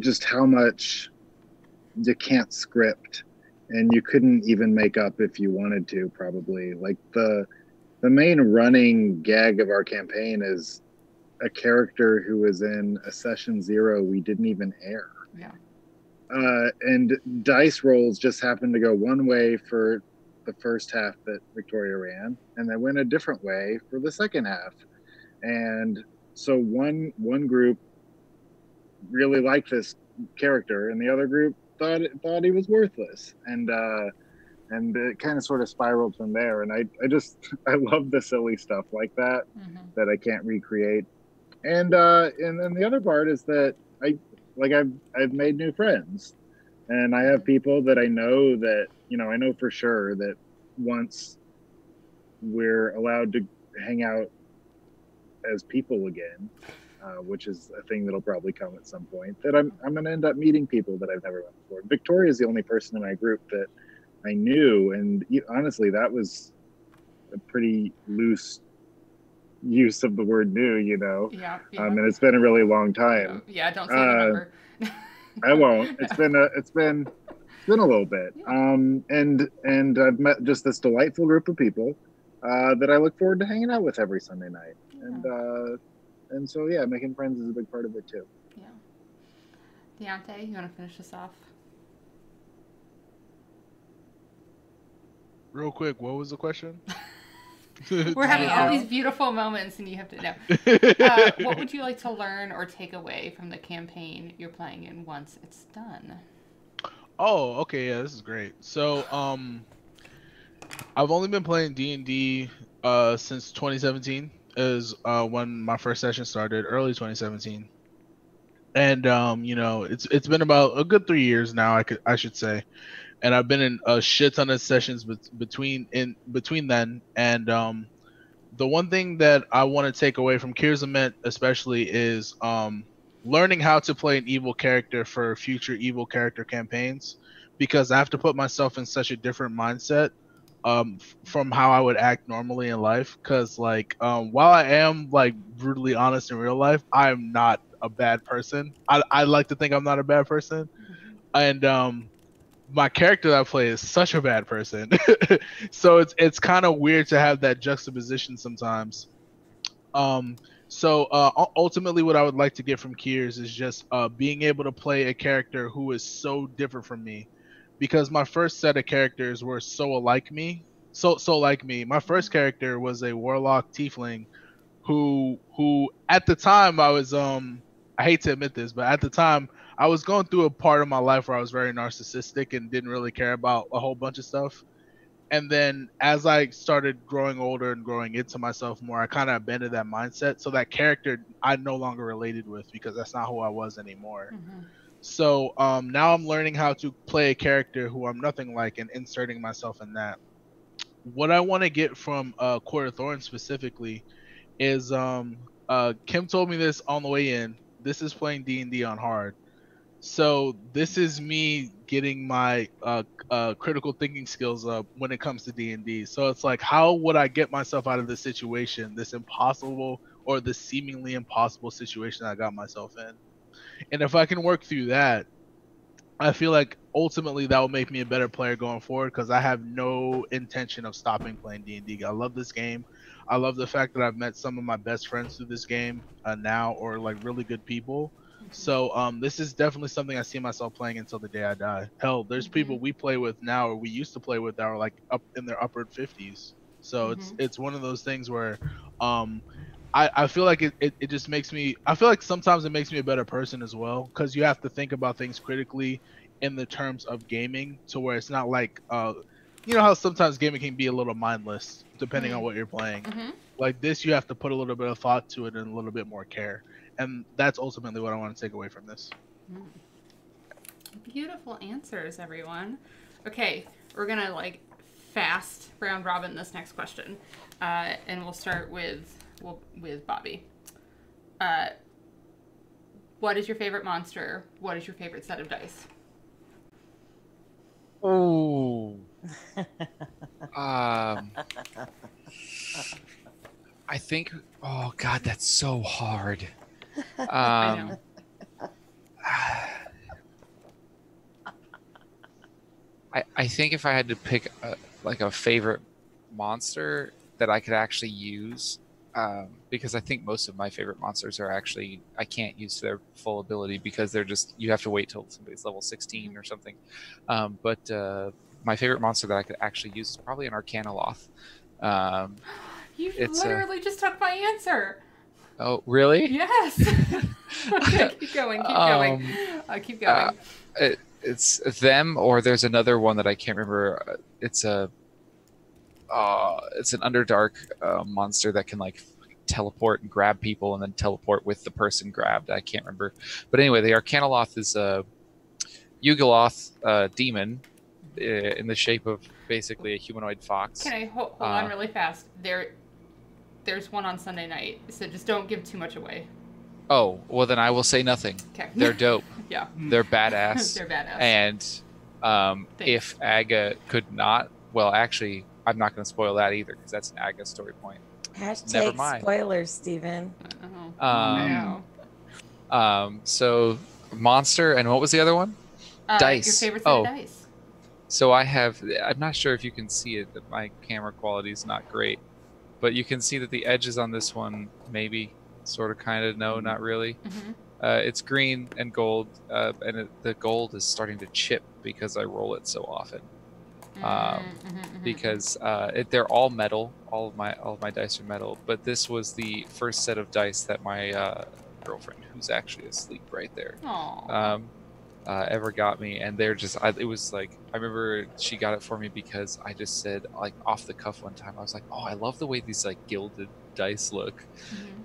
just how much you can't script, and you couldn't even make up if you wanted to, probably. Like the main running gag of our campaign is a character who was in a session 0 we didn't even air. Yeah. And dice rolls just happened to go one way for the first half that Victoria ran, and they went a different way for the second half. And so one group really liked this character, and the other group thought he was worthless. And it kind of sort of spiraled from there. And I love the silly stuff like that that I can't recreate. And then the other part is that I've made new friends, and I have people that I know that I know for sure that once we're allowed to hang out as people again, which is a thing that'll probably come at some point, that I'm going to end up meeting people that I've never met before. Victoria is the only person in my group that I knew, and honestly, that was a pretty loose use of the word "new," Yeah. And it's been a really long time. Yeah, don't say remember. I won't. It's been a little bit. Yeah. And I've met just this delightful group of people that I look forward to hanging out with every Sunday night. Yeah. And so making friends is a big part of it too. Yeah. Deonte, you want to finish this off? Real quick, what was the question? We're having all these beautiful moments, and you have to know. What would you like to learn or take away from the campaign you're playing in once it's done? Oh, okay, yeah, this is great. So, I've only been playing D&D since 2017 is when my first session started, early 2017. And it's been about a good 3 years now, I should say. And I've been in a shit ton of sessions between then. And the one thing that I want to take away from Kiers Lament especially is learning how to play an evil character for future evil character campaigns, because I have to put myself in such a different mindset from how I would act normally in life. Because while I am brutally honest in real life, I'm not a bad person. I like to think I'm not a bad person. And my character that I play is such a bad person. So it's kind of weird to have that juxtaposition sometimes. So ultimately what I would like to get from Kiers is just being able to play a character who is so different from me, because my first set of characters were so like me. My first character was a warlock tiefling who at the time I was I hate to admit this, but at the time I was going through a part of my life where I was very narcissistic and didn't really care about a whole bunch of stuff. And then as I started growing older and growing into myself more, I kind of abandoned that mindset. So that character I no longer related with, because that's not who I was anymore. So now I'm learning how to play a character who I'm nothing like and inserting myself in that. What I want to get from Court of Thorns specifically is Kim told me this on the way in. This is playing D&D on hard. So this is me getting my critical thinking skills up when it comes to D&D. So it's like, how would I get myself out of this situation, this impossible or this seemingly impossible situation I got myself in? And if I can work through that, I feel like ultimately that will make me a better player going forward, because I have no intention of stopping playing D&D. I love this game. I love the fact that I've met some of my best friends through this game now, or really good people. So this is definitely something I see myself playing until the day I die. Hell, there's people we play with now, or we used to play with, that are up in their upper 50s. So it's one of those things where I feel like it just makes me, I feel like sometimes it makes me a better person as well, because you have to think about things critically in the terms of gaming, to where it's not like you know how sometimes gaming can be a little mindless depending on what you're playing. Mm-hmm. Like this, you have to put a little bit of thought to it and a little bit more care, and that's ultimately what I want to take away from this. Beautiful answers, everyone. Okay, we're gonna like fast round robin this next question, and we'll start with Bobby. What is your favorite monster? What is your favorite set of dice? Oh. I think. Oh God, that's so hard. I know. I think if I had to pick a favorite monster that I could actually use, because I think most of my favorite monsters are actually I can't use to their full ability because they're just you have to wait till somebody's level 16 or something. But my favorite monster that I could actually use is probably an Arcanoloth. You literally just took my answer. Oh, really? Yes. Okay, keep going. Keep going. It's them, or there's another one that I can't remember. It's an Underdark monster that can like teleport and grab people, and then teleport with the person grabbed. I can't remember, but anyway, the Arcanoloth is a Yugoloth demon in the shape of basically a humanoid fox. Can I hold on really fast? There's one on Sunday night, so just don't give too much away. Oh, well then I will say nothing. Okay. They're dope. Yeah. They're badass. They're badass. And if Aga could not, well, actually, I'm not going to spoil that either because that's an Aga story point. Never mind. Spoilers, Steven. So monster, and what was the other one? Dice. Your favorite set of dice. So I'm not sure if you can see it, but my camera quality is not great. But you can see that the edges on this one, maybe, sort of, kind of, no, not really. Mm-hmm. It's green and gold, and the gold is starting to chip because I roll it so often. Because they're all metal. All of my dice are metal. But this was the first set of dice that my girlfriend, who's actually asleep right there, ever got me, and they're just it was like I remember she got it for me because I just said like off the cuff one time I was like, oh, I love the way these like gilded dice look,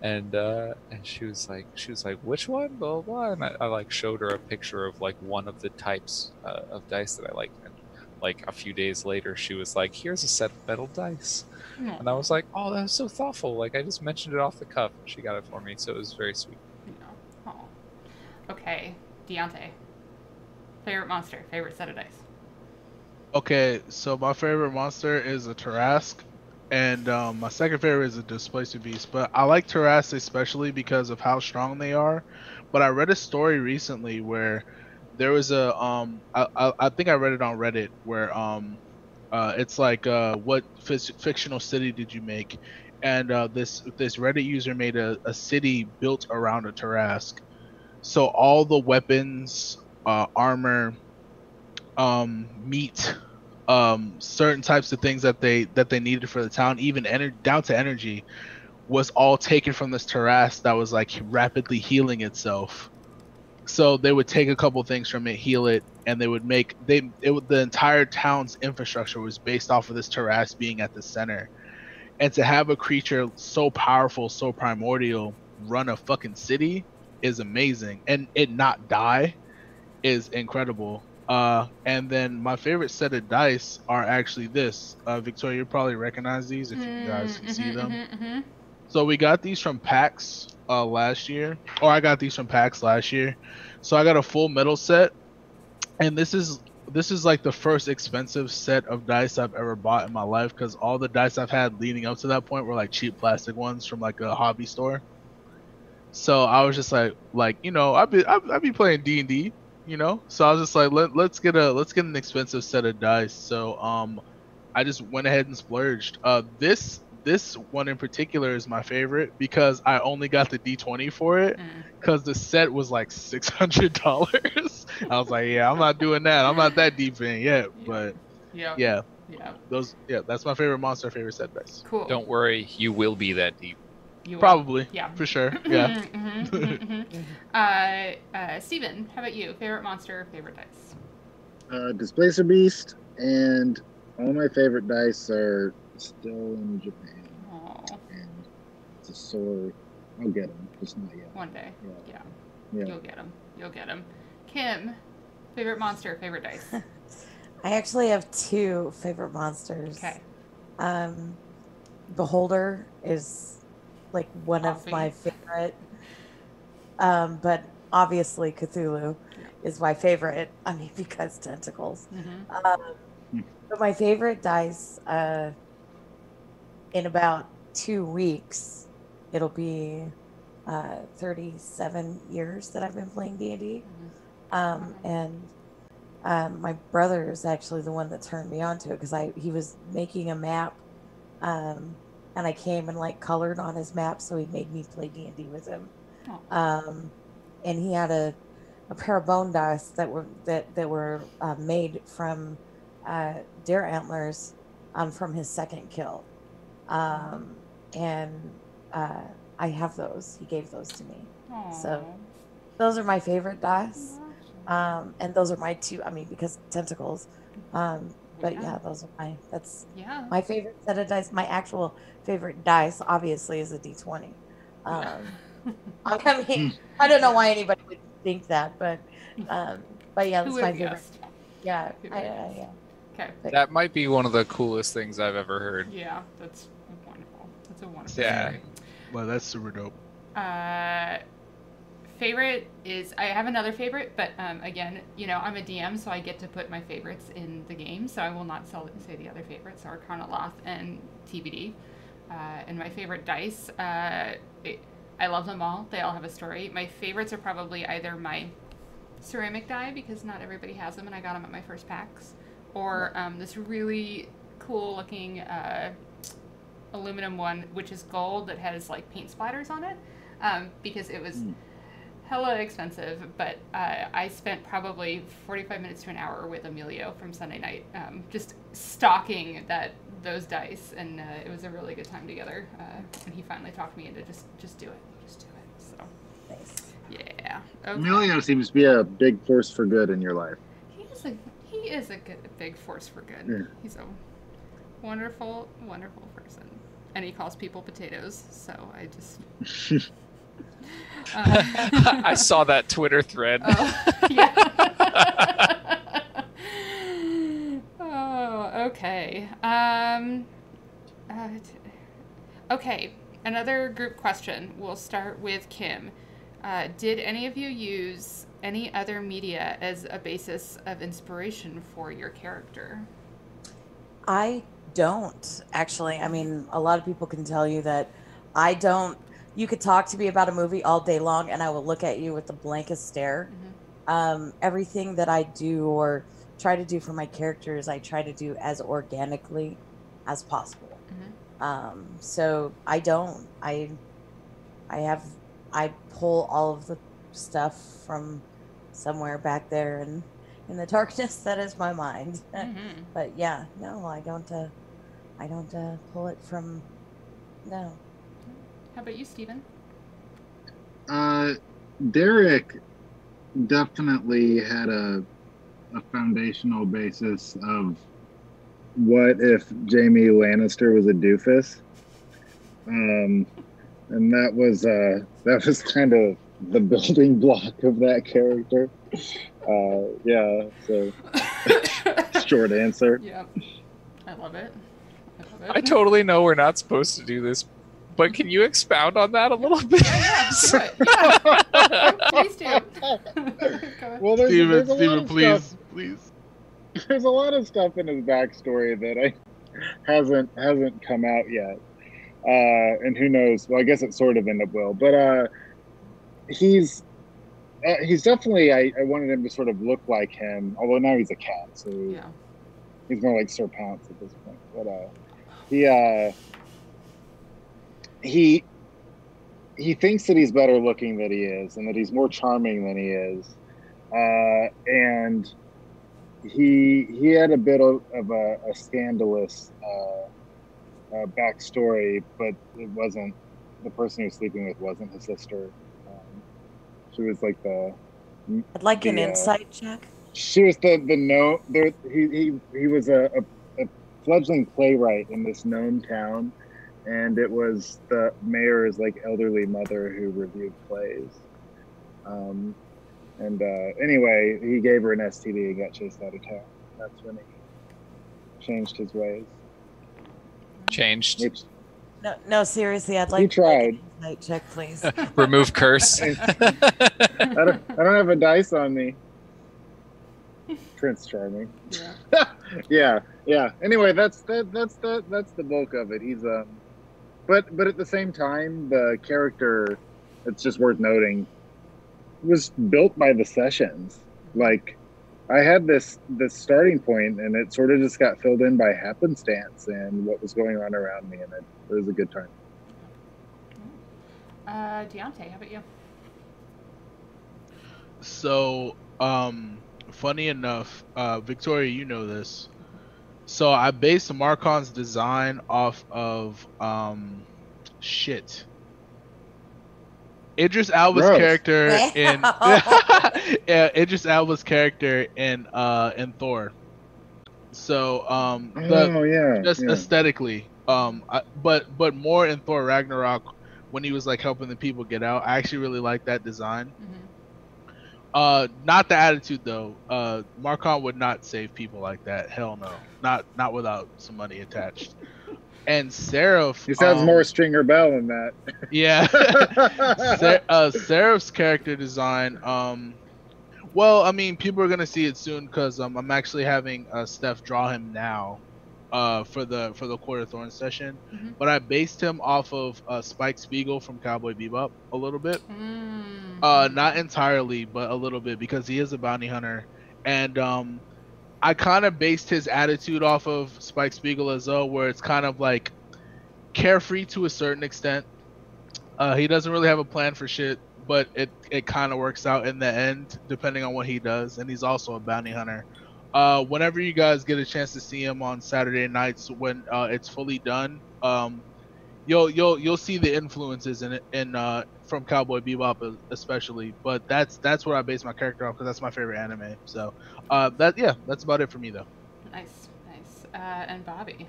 and she was like which one, blah blah, and I like showed her a picture of like one of the types of dice that I liked, and like a few days later she was like, here's a set of metal dice. And I was like, oh, that was so thoughtful, like I just mentioned it off the cuff and she got it for me, so it was very sweet. Okay, Deonte. Favorite monster, favorite set of dice. Okay, so my favorite monster is a Tarrasque, and my second favorite is a Displacer Beast. But I like Tarrasque especially because of how strong they are. But I read a story recently where there was a I think I read it on Reddit where it's like what fictional city did you make? And this Reddit user made a city built around a Tarrasque. So all the weapons, armor, meat, certain types of things that they needed for the town, even down to energy, was all taken from this Tarrasque that was like rapidly healing itself. So they would take a couple things from it, heal it, and they would make the entire town's infrastructure was based off of this Tarrasque being at the center. And to have a creature so powerful, so primordial, run a fucking city is amazing, and it not die is incredible. And then my favorite set of dice are actually this. Victoria, you probably recognize these if you guys can see them. So we got these from PAX last year, or I got these from PAX last year. So I got a full metal set, and this is like the first expensive set of dice I've ever bought in my life, because all the dice I've had leading up to that point were like cheap plastic ones from like a hobby store. So I was just like you know, I'd be playing D&D, you know. So I was just like, let's get an expensive set of dice. So I just went ahead and splurged. This one in particular is my favorite because I only got the D20 for it, because the set was like $600. I was like, yeah, I'm not doing that. I'm not that deep in yet, but yeah, that's my favorite monster, favorite set dice. Cool. Don't worry, you will be that deep. Probably. Yeah. For sure. Yeah. Steven, how about you? Favorite monster, favorite dice? Displacer Beast, and all my favorite dice are still in Japan. Oh, And it's a sore. I'll get them, just not yet. one day. Yeah. Yeah. You'll get them. You'll get them. Kim, favorite monster, favorite dice. I actually have two favorite monsters. Okay. Beholder is like one of my favorite. But obviously Cthulhu is my favorite. I mean, because tentacles. But my favorite dice, in about 2 weeks, it'll be 37 years that I've been playing D&D. And my brother is actually the one that turned me on to it, because he was making a map, and I came and like colored on his map, so he made me play D&D with him. And he had a pair of bone dice that were made from deer antlers from his second kill, and I have those. He gave those to me. So those are my favorite dice, and those are my two. I mean, because tentacles. But yeah, those are my favorite set of dice. My actual favorite dice, obviously, is a D20. I mean, I don't know why anybody would think that, but yeah, that's my favorite. Yeah, yeah. Okay. That might be one of the coolest things I've ever heard. Yeah, that's wonderful. That's a wonderful story. Well, that's super dope. Favorite is, I have another favorite, but again, I'm a DM, so I get to put my favorites in the game, so I will not say the other favorites are Karnaloth and TBD. And my favorite dice, I love them all. They all have a story. My favorites are probably either my ceramic die, because not everybody has them, and I got them at my first packs, or this really cool looking aluminum one, which is gold, that has like paint splatters on it, because it was hella expensive, but I spent probably 45 minutes to an hour with Emilio from Sunday night, just stocking those dice, and it was a really good time together. And he finally talked me into just do it. So nice. Yeah. Okay. Emilio seems to be a big force for good in your life. He is a good big force for good. Yeah. He's a wonderful, wonderful person, and he calls people potatoes. So I just. I saw that Twitter thread. Okay. Okay. Another group question. We'll start with Kim. Did any of you use any other media as a basis of inspiration for your character? I don't, actually. I mean, a lot of people can tell you that I don't. You could talk to me about a movie all day long, and I will look at you with the blankest stare. Everything that I do or try to do for my characters, I try to do as organically as possible. So I don't. I pull all of the stuff from somewhere back there and in the darkness that is my mind. But yeah, no, I don't pull it from. No. How about you, Stephen? Derek definitely had a foundational basis of what if Jaime Lannister was a doofus, and that was kind of the building block of that character. Yeah, so short answer. Yeah, I love it. I totally know we're not supposed to do this, but can you expound on that a little bit? Yeah, do it. Yeah. Please do. Well, Steven, please. There's a lot of stuff in his backstory that hasn't come out yet, and who knows? Well, I guess it sort of will. But he's definitely. I wanted him to sort of look like him, although now he's a cat, so he's more like Sir Pounce at this point. But he thinks that he's better looking than he is, and that he's more charming than he is, and he had a bit of a scandalous backstory, but it wasn't the person he was sleeping with wasn't his sister. She was like I'd like an insight check. She was the gnome. He was a fledgling playwright in this gnome town, and it was the mayor's like elderly mother who reviewed plays. Anyway, he gave her an STD and got chased out of town. That's when he changed his ways. Changed. No, seriously, I'd like He tried. an insight check, please. Remove curse. I don't have a dice on me. Prince Charming. Yeah. Anyway, that's the bulk of it. He's but at the same time, the character, it's just worth noting, was built by the sessions. Like, I had this starting point, and it sort of just got filled in by happenstance and what was going on around me, and it was a good time. Deonte, how about you? So, funny enough, Victoria, you know this. So I based Marcon's design off of Idris Elba's Gross. character in Idris Elba's character in Thor. So aesthetically, but more in Thor Ragnarok when he was like helping the people get out. I actually really like that design. Not the attitude though. Marcon would not save people like that. Hell no. Not without some money attached. And Seraph, He sounds more Stringer Bell than that. Yeah. Seraph's character design. Well, I mean, people are gonna see it soon because I'm actually having Steph draw him now, for the Court of Thorns session. But I based him off of Spike Spiegel from Cowboy Bebop a little bit. Not entirely, but a little bit, because he is a bounty hunter, and I kind of based his attitude off of Spike Spiegel as well, where it's kind of like carefree to a certain extent. He doesn't really have a plan for shit, but it kind of works out in the end, depending on what he does. And he's also a bounty hunter. Whenever you guys get a chance to see him on Saturday nights when it's fully done, you'll see the influences in from Cowboy Bebop especially. But that's where I base my character off, because that's my favorite anime. So that's about it for me though. Nice. And Bobby.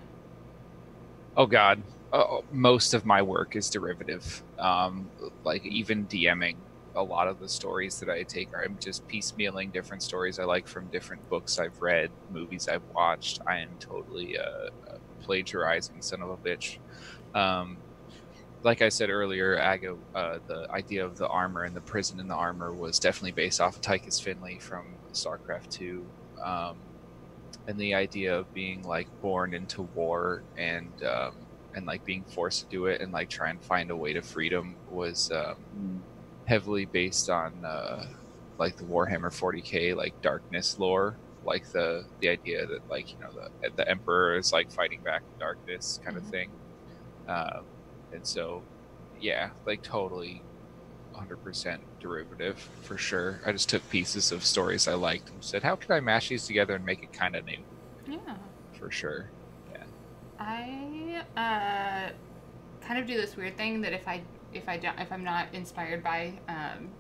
Oh God, most of my work is derivative. Like even DMing, a lot of the stories that I take I'm just piecemealing different stories I like from different books I've read, movies I've watched. I am totally plagiarizing son of a bitch. Like I said earlier, the idea of the armor and the prison in the armor was definitely based off of Tychus Finley from StarCraft 2. And the idea of being like born into war and like being forced to do it and like try and find a way to freedom was heavily based on like the Warhammer 40k like darkness lore, like the idea that like, you know, the Emperor is like fighting back in darkness kind of thing. And so, yeah, like totally 100% derivative for sure. I just took pieces of stories I liked and said, how can I mash these together and make it kind of new? Yeah. For sure. Yeah. I kind of do this weird thing that if I'm not inspired by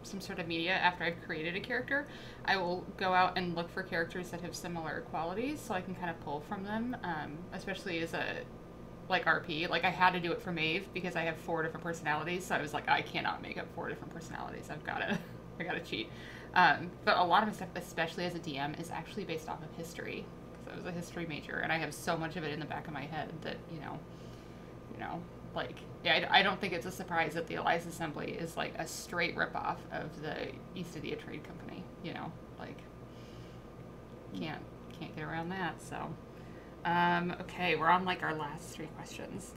some sort of media after I've created a character, I will go out and look for characters that have similar qualities, so I can kind of pull from them, especially as a RP. Like I had to do it for Maeve because I have 4 different personalities, so I was like, I cannot make up 4 different personalities. I gotta cheat. But a lot of my stuff, especially as a DM, is actually based off of history, because I was a history major and I have so much of it in the back of my head that I don't think it's a surprise that the Alliance Assembly is like a straight ripoff of the East India Trade Company. Can't get around that. So. Okay, we're on like our last 3 questions.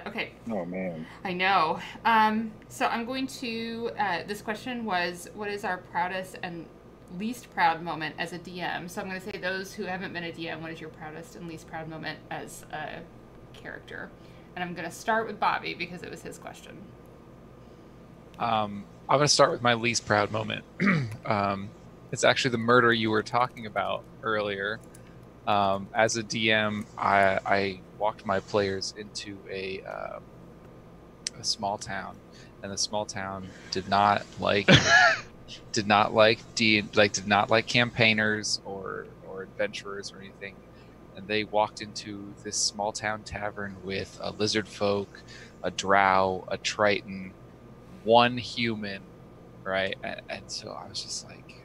Okay. Oh man. I know. So I'm going to, this question was, what is our proudest and least proud moment as a DM? So I'm going to say those who haven't been a DM, what is your proudest and least proud moment as a character? And I'm going to start with Bobby because it was his question. I'm going to start with my least proud moment. It's actually the murder you were talking about earlier. As a DM, I walked my players into a small town, and the small town did not like did not like did not like campaigners or adventurers or anything, and they walked into this small town tavern with a lizard folk, a drow, a triton, one human, right? And so I was just like,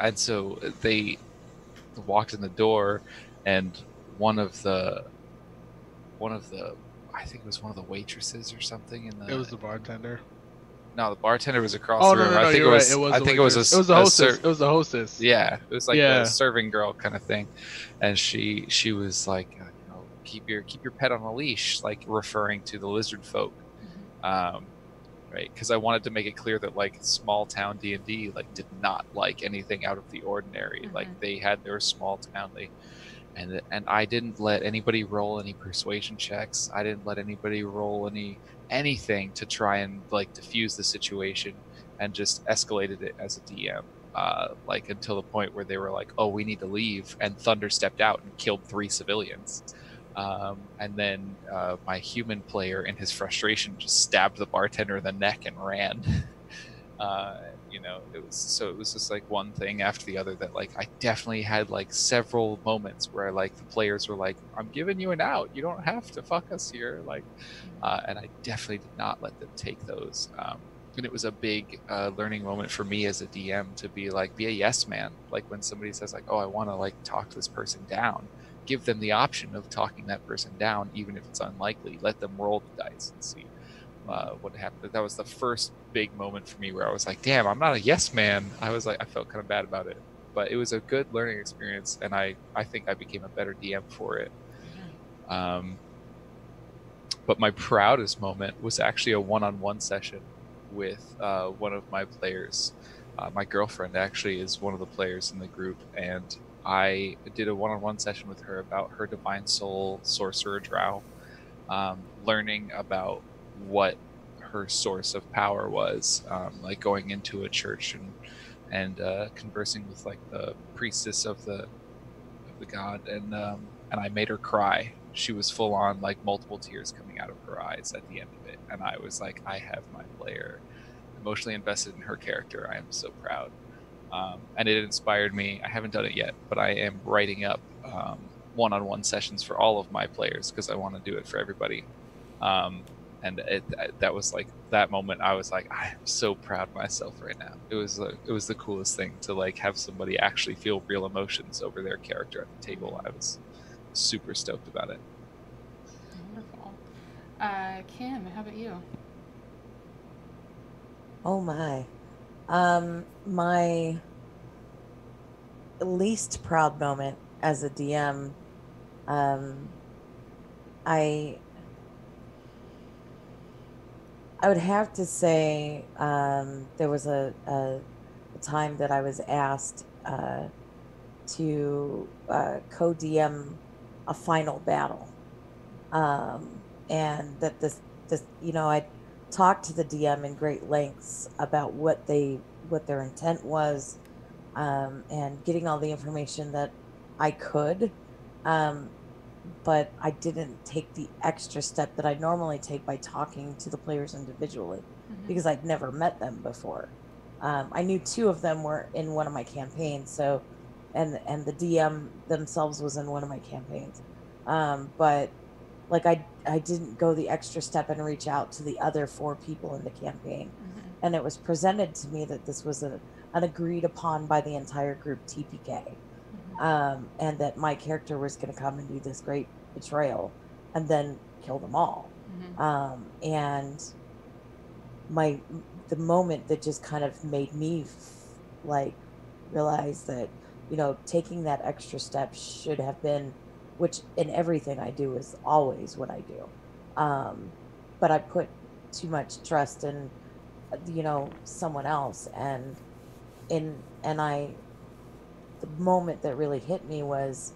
and so they walked in the door, and one of the I think it was one of the waitresses or something in the. It was the bartender. No, the bartender was across Oh the room. no, I think you're it right. was. It was I the think it was waitress. a. It was the hostess. It was the hostess. Yeah, it was like Yeah. a serving girl kind of thing, and she was like, keep your pet on a leash, like referring to the lizard folk, right? Because I wanted to make it clear that like small town D&D like did not like anything out of the ordinary. Like they had their small town. And I didn't let anybody roll any persuasion checks. I didn't let anybody roll anything to try and like diffuse the situation, and just escalated it as a DM, like until the point where they were like, "Oh, we need to leave," and Thunder stepped out and killed 3 civilians. And then my human player, in his frustration, just stabbed the bartender in the neck and ran. It was just like one thing after the other that like I definitely had like several moments where like the players were like, "I'm giving you an out. You don't have to fuck us here." Like, and I definitely did not let them take those. And it was a big learning moment for me as a DM to be a yes man. Like when somebody says like, "Oh, I want to like talk this person down," give them the option of talking that person down, even if it's unlikely. Let them roll the dice and see what happened. That was the first big moment for me where I was like, damn, I'm not a yes man. I felt kind of bad about it, but it was a good learning experience, and I think I became a better DM for it. But my proudest moment was actually a one-on-one session with one of my players. My girlfriend actually is one of the players in the group, and I did a one-on-one session with her about her divine soul sorcerer drow, learning about what her source of power was, like going into a church and conversing with like the priestess of the god, and I made her cry. She was full on like multiple tears coming out of her eyes at the end of it, and I was like, I have my player emotionally invested in her character. I am so proud. And it inspired me. I haven't done it yet, but I am writing up one-on-one sessions for all of my players because I want to do it for everybody. And that was like that moment. I was like, I am so proud of myself right now. It was the coolest thing to like have somebody actually feel real emotions over their character at the table. I was super stoked about it. Wonderful. Kim, how about you? Oh my. My least proud moment as a DM, I would have to say there was a time that I was asked to co-DM a final battle, and that this I talked to the DM in great lengths about what their intent was, and getting all the information that I could, but I didn't take the extra step that I normally take by talking to the players individually, because I'd never met them before. I knew 2 of them were in one of my campaigns, so and the DM themselves was in one of my campaigns, but like I didn't go the extra step and reach out to the other 4 people in the campaign. And it was presented to me that this was an agreed upon by the entire group TPK, and that my character was going to come and do this great betrayal and then kill them all. And the moment that just kind of made me like realize that taking that extra step should have been, which in everything I do is always what I do, but I put too much trust in someone else, and the moment that really hit me was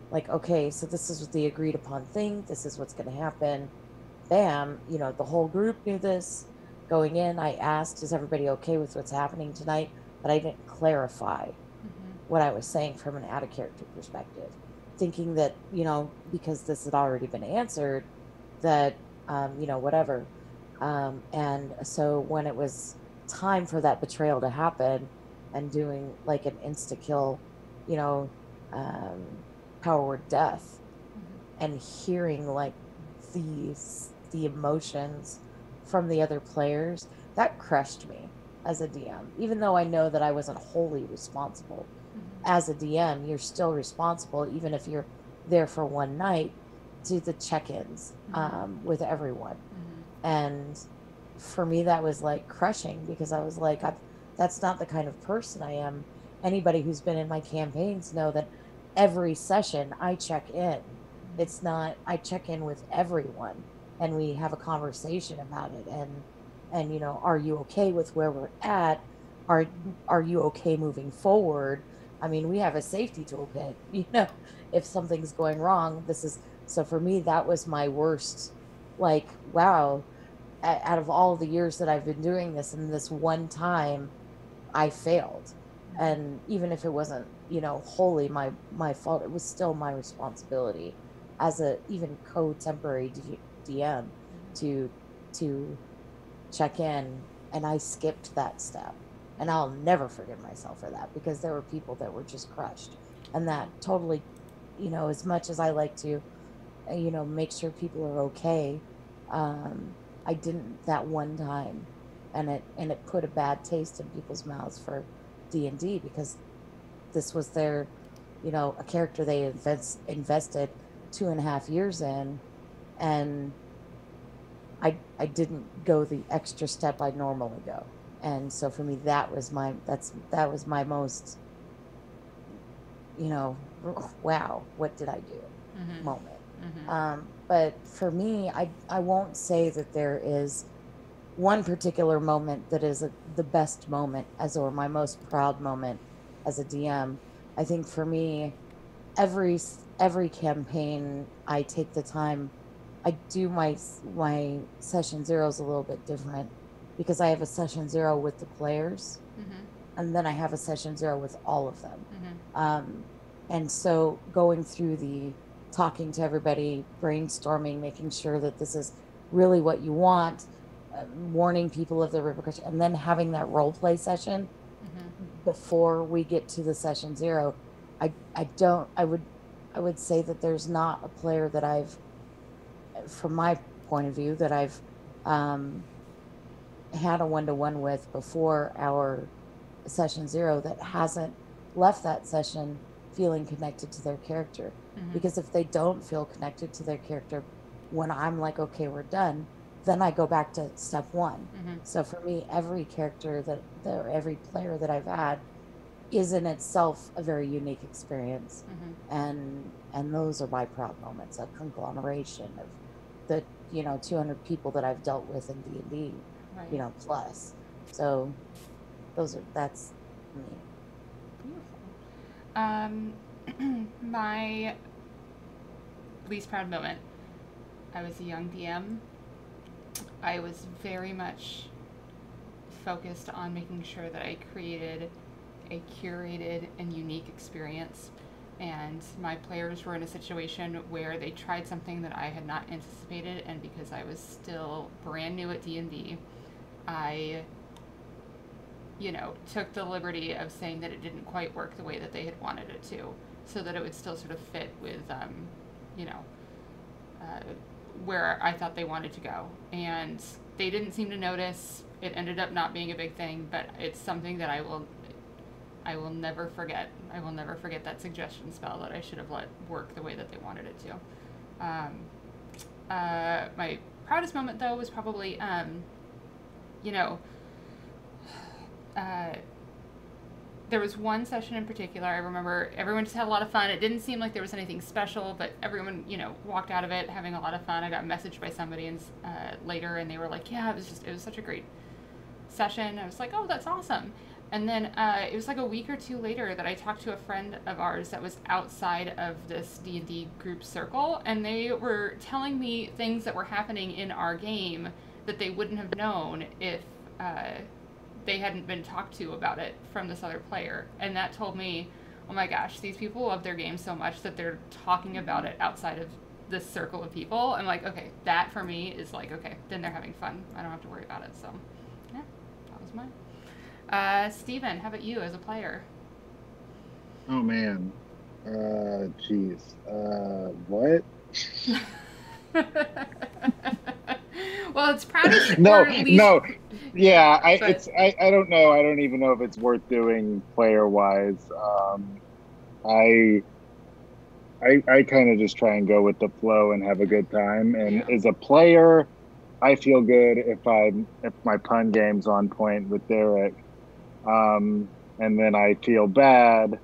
like, okay, so this is the agreed upon thing, this is what's going to happen, bam, the whole group knew this going in. I asked, is everybody okay with what's happening tonight? But I didn't clarify what I was saying from an out of character perspective, thinking that because this had already been answered, that whatever. And so when it was time for that betrayal to happen and doing like an insta kill, you know, power word death, and hearing like the emotions from the other players, that crushed me as a DM. Even though I know that I wasn't wholly responsible, as a DM, you're still responsible, even if you're there for one night, to the check-ins with everyone. And for me, that was like crushing, because I was like, that's not the kind of person I am. Anybody who's been in my campaigns know that every session I check in. It's not, I check in with everyone and we have a conversation about it. And you know, are you okay with where we're at? Are you okay moving forward? I mean, we have a safety toolkit, you know, if something's going wrong, this is, so for me, that was my worst, like, wow, out of all the years that I've been doing this, and this one time I failed. And even if it wasn't, you know, wholly my fault, it was still my responsibility as a even co-temporary DM to check in, and I skipped that step. And I'll never forgive myself for that, because there were people that were just crushed. And that totally, you know, as much as I like to, you know, make sure people are okay, I didn't that one time, and it put a bad taste in people's mouths for D&D, because this was their, you know, a character they invested 2.5 years in, and I didn't go the extra step I normally go. And so for me, that was my most, you know, wow, what did I do moment. But for me, I won't say that there is one particular moment that is the best moment or my most proud moment as a DM. I think for me, every campaign, I take the time. I do my session zeros a little bit different, because I have a session 0 with the players, and then I have a session 0 with all of them. And so going through talking to everybody, brainstorming, making sure that this is really what you want, warning people of the repercussions, and then having that role play session before we get to the session 0. I would say that there's not a player that I've, from my point of view, that I've had a one-to-one with before our session 0 that hasn't left that session feeling connected to their character. Because if they don't feel connected to their character, when I'm like, okay, we're done, then I go back to step 1. So for me, every character every player that I've had is in itself a very unique experience. And those are my proud moments, a conglomeration of the, you know, 200 people that I've dealt with in D&D, you know, plus. So that's me. Beautiful. My least proud moment, I was a young DM. I was very much focused on making sure that I created a curated and unique experience, and my players were in a situation where they tried something that I had not anticipated, and because I was still brand new at D&D, I, you know, took the liberty of saying that it didn't quite work the way that they had wanted it to, so that it would still sort of fit with, you know, where I thought they wanted to go. And they didn't seem to notice. It ended up not being a big thing, but it's something that I will never forget. I will never forget that suggestion spell that I should have let work the way that they wanted it to. My proudest moment, though, was probably, you know, there was one session in particular. I remember everyone just had a lot of fun. It didn't seem like there was anything special, but everyone, you know, walked out of it having a lot of fun. I got messaged by somebody later, and they were like, yeah, it was such a great session. I was like, oh, that's awesome. And then it was like a week or two later that I talked to a friend of ours that was outside of this D&D group circle, and they were telling me things that were happening in our game that they wouldn't have known if they hadn't been talked to about it from this other player. And that told me, oh my gosh, these people love their game so much that they're talking about it outside of this circle of people. I'm like, okay, that for me is like, okay, then they're having fun. I don't have to worry about it. So, yeah, that was mine. Steven, how about you as a player? Oh man. Jeez. What? Well, it's proudest No, or least. no. Yeah, But I don't know. I don't even know if it's worth doing player wise. I I kind of just try and go with the flow and have a good time. And yeah. as a player, I feel good if my pun game's on point with Derek. And then I feel bad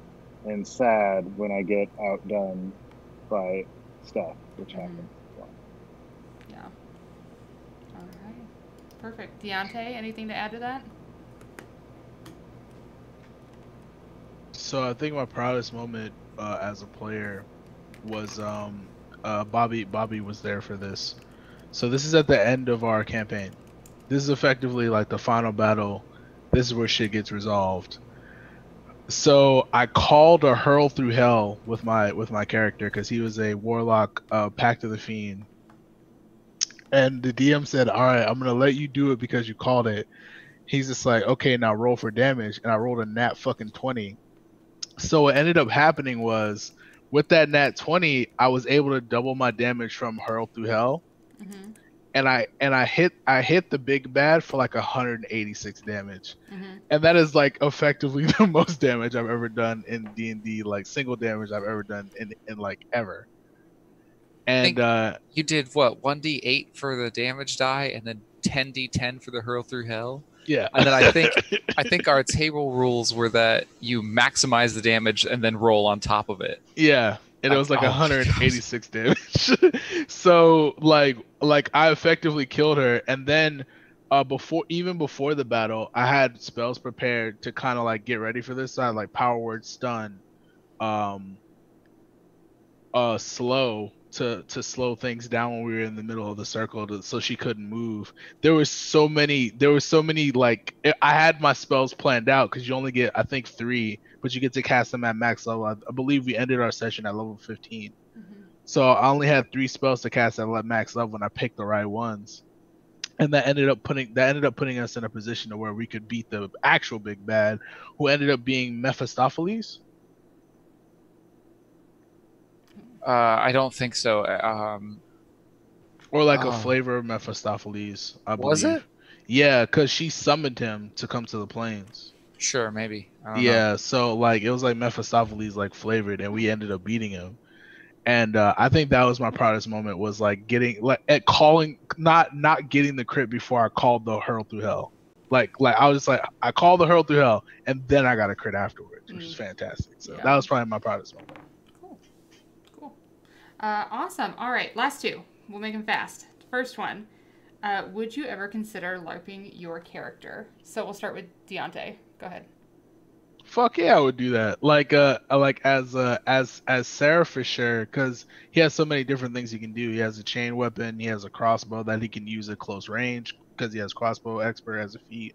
and sad when I get outdone by Steph, which happens. So. Yeah. All right. Perfect. Deonte, anything to add to that? So I think my proudest moment as a player was Bobby was there for this. So this is at the end of our campaign. This is effectively like the final battle. This is where shit gets resolved. So I called a hurl through hell with my character because he was a warlock, Pact of the Fiend. And the DM said, "All right, I'm gonna let you do it because you called it." He's just like, "Okay, now roll for damage," and I rolled a nat fucking 20. So what ended up happening was with that nat 20, I was able to double my damage from hurl through hell, Mm-hmm. and I hit the big bad for like 186 damage. Mm-hmm. And that is like effectively the most damage I've ever done in D&D, like single damage I've ever done in like ever. I And think you did what, 1d8 for the damage die and then 10d10 for the hurl through hell? yeah. And then I think our table rules were that you maximize the damage and then roll on top of it. Yeah, and it was like Oh my God. 186 damage. So like I effectively killed her, and then before the battle, I had spells prepared to kind of like get ready for this. So I had like power word stun, um, slow to slow things down when we were in the middle of the circle, so she couldn't move. There was so many like I had my spells planned out because you only get I think 3, but you get to cast them at max level. I believe we ended our session at level 15. Mm-hmm. So I only had 3 spells to cast at max level, and I picked the right ones. And that ended up putting us in a position to where we could beat the actual big bad, who ended up being Mephistopheles. I don't think so. Or like a Oh, flavor of Mephistopheles, I was believe. it? Yeah, because she summoned him to come to the plains. Sure, maybe. I don't know. Yeah, so like it was like Mephistopheles like flavored, and we ended up beating him. And I think that was my proudest moment, was like getting like at calling, not getting the crit before I called the hurl through hell. Like I was just like, I called the hurl through hell, and then I got a crit afterwards, which is fantastic. So Yeah. that was probably my proudest moment. Cool. Cool. Awesome. All right, last two. We'll make them fast. First one. Would you ever consider LARPing your character? So we'll start with Deonte. Go ahead. Fuck yeah, I would do that. Like as Sarah Fisher, because he has so many different things he can do. He has a chain weapon, he has a crossbow that he can use at close range because he has crossbow expert as a feat.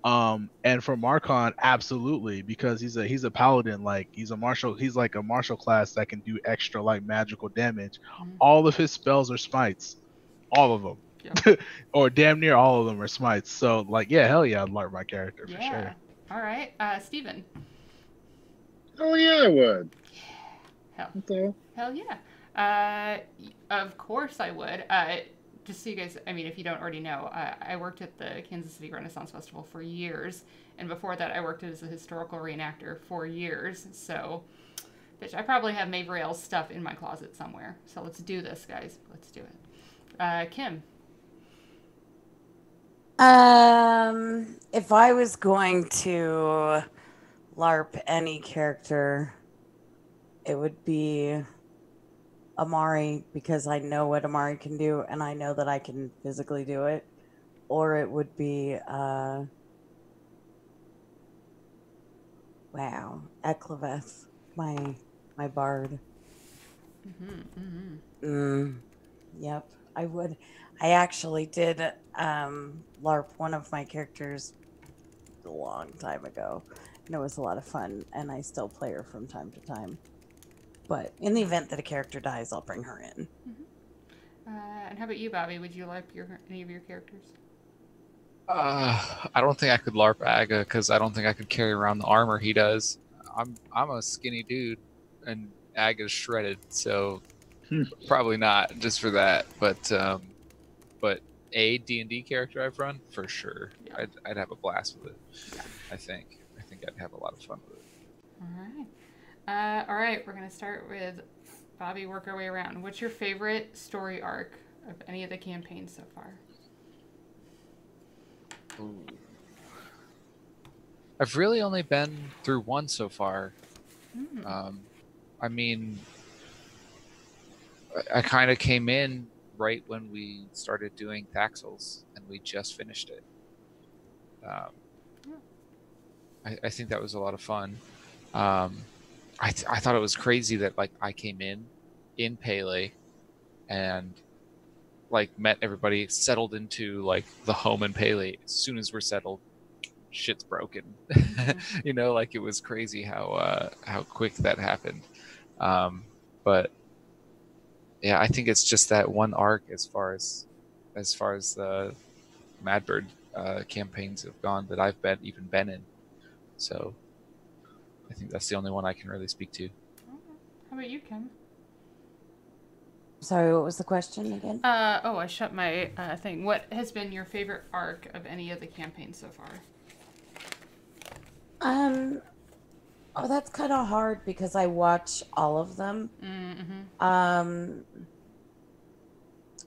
And for Marcon, absolutely, because he's a paladin, like he's like a martial class that can do extra like magical damage. Mhm. All of his spells are smites, all of them, Yep. or damn near all of them are smites. So like, yeah, hell yeah, I'd learn my character for Yeah. sure. All right. Steven. Oh yeah, I would. Hell. That's all. Hell yeah. Of course I would. Just so you guys, I mean, if you don't already know, I worked at the Kansas City Renaissance Festival for years. And before that, I worked as a historical reenactor for years. So, bitch, I probably have Mavriel's stuff in my closet somewhere. So let's do this, guys. Let's do it. Kim. If I was going to LARP any character, it would be Amari, because I know what Amari can do and I know that I can physically do it. Or it would be Ekleveth, my bard. Yep, I would. I actually did LARP one of my characters a long time ago, and it was a lot of fun, and I still play her from time to time. But in the event that a character dies, I'll bring her in. And how about you, Bobby? Would you like any of your characters? I don't think I could LARP Aga because I don't think I could carry around the armor he does. I'm a skinny dude, and Aga's shredded, so probably not just for that. But a D&D character I've run for sure. Yeah. I'd have a blast with it. Yeah. I think I'd have a lot of fun with it. All right. We're gonna start with Bobby. Work our way around. What's your favorite story arc of any of the campaigns so far? Ooh. I've really only been through one so far. I mean, I kind of came in right when we started doing Thaxels, and we just finished it. I think that was a lot of fun. I thought it was crazy that like I came in Pele, and like met everybody, settled into like the home in Pele. As soon as we're settled, shit's broken. You know, like it was crazy how quick that happened. But yeah, I think it's just that one arc as far as the Madbird campaigns have gone that I've been in. So I think that's the only one I can really speak to. How about you, Kim? Sorry, what was the question again? I shut my thing. What has been your favorite arc of any of the campaigns so far? Oh, that's kind of hard because I watch all of them.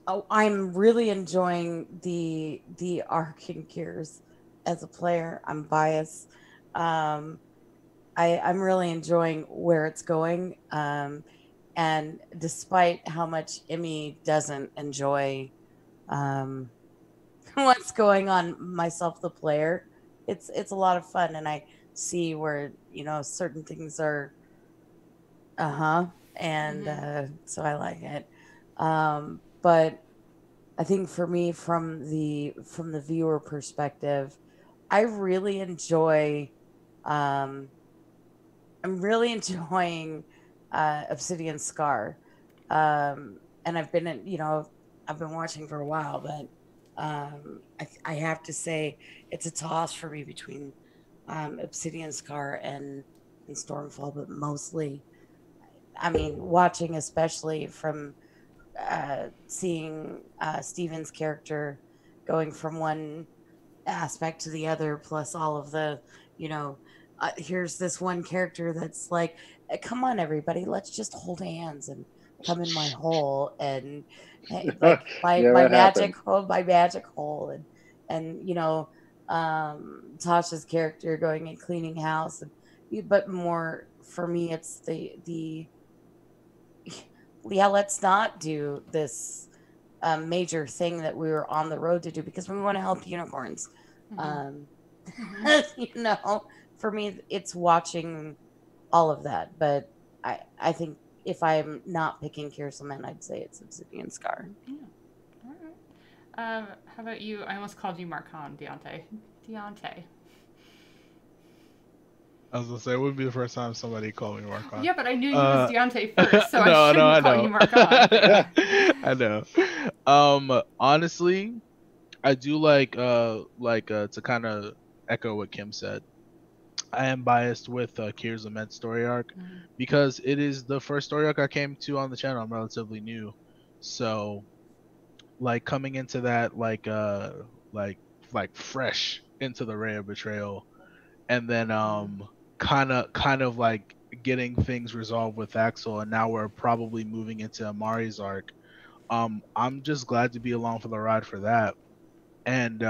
Oh, I'm really enjoying the arc in Gears as a player. I'm biased. I'm really enjoying where it's going. And despite how much Emmy doesn't enjoy what's going on, myself, the player, it's a lot of fun, and I see where certain things are, and so I like it. But I think for me, from the viewer perspective, I really enjoy. I'm really enjoying Obsidian Scar, and I've been I've been watching for a while, but I have to say it's a toss for me between Obsidian Scar and Stormfall, but mostly, I mean, watching especially from seeing Steven's character going from one aspect to the other, plus all of the, here's this one character that's like, come on, everybody, let's just hold hands and come in my hole, and like my magic hole, and Tasha's character going and cleaning house, but more for me, it's the yeah, let's not do this major thing that we were on the road to do because we want to help unicorns. For me, it's watching all of that. But I think if I'm not picking Kirselman, I'd say it's Obsidian Scar. Yeah. All right. How about you? I almost called you Marcon, Deonte. I was gonna say it would be the first time somebody called me Marcon. Yeah, but I knew you was Deonte first, so I shouldn't call you Marcon. I know. Honestly, I do like to kind of echo what Kim said. I am biased with Kier's Lament story arc because it is the first story arc I came to on the channel. I'm relatively new, so like coming into that like fresh into the Ray of Betrayal, and then kind of like getting things resolved with Axel, and now we're probably moving into Amari's arc. I'm just glad to be along for the ride for that. And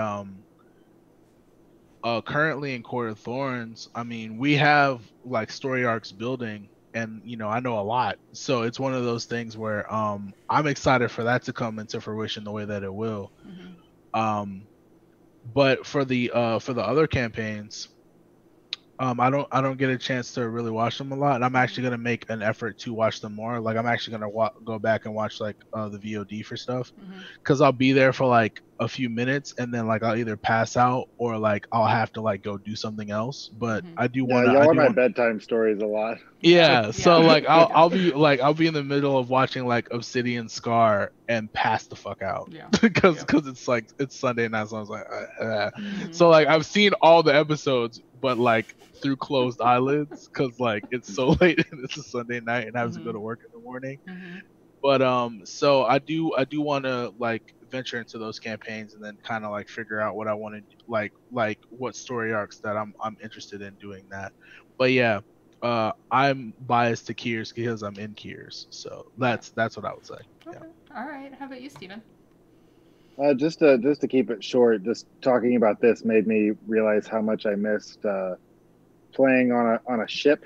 currently in Court of Thorns, I mean, we have like story arcs building, and I know a lot, so it's one of those things where I'm excited for that to come into fruition the way that it will. But for the other campaigns, I don't get a chance to really watch them a lot, and I'm actually gonna make an effort to watch them more. Like I'm actually gonna go back and watch like the VOD for stuff, because I'll be there for like a few minutes, and then like I'll either pass out or like I'll have to like go do something else. But I do Yeah, wanna y'all are my bedtime stories a lot. Yeah, so like I'll be in the middle of watching like Obsidian Scar and pass the fuck out. Yeah. because it's like it's Sunday night, so I was like, so like I've seen all the episodes, but like through closed eyelids, because like it's so late and it's a Sunday night and I have to go to work in the morning. But so I do want to like venture into those campaigns and then kind of like figure out what I want to like what story arcs that I'm interested in doing that. But yeah, I'm biased to Kiers because I'm in Kiers, so that's what I would say. Okay. All right. How about you, Steven? Just to keep it short, just talking about this made me realize how much I missed playing on a ship.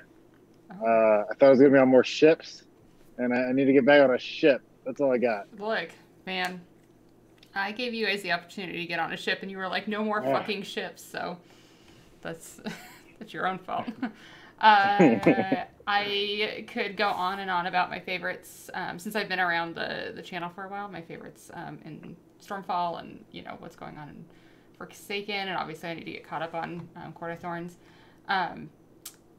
I thought I was gonna be on more ships, and I need to get back on a ship. That's all I got. Look, man, I gave you guys the opportunity to get on a ship, and you were like, "No more fucking ships." So that's that's your own fault. I could go on and on about my favorites since I've been around the channel for a while. My favorites in Stormfall and what's going on in Forsaken, and obviously I need to get caught up on Court of Thorns.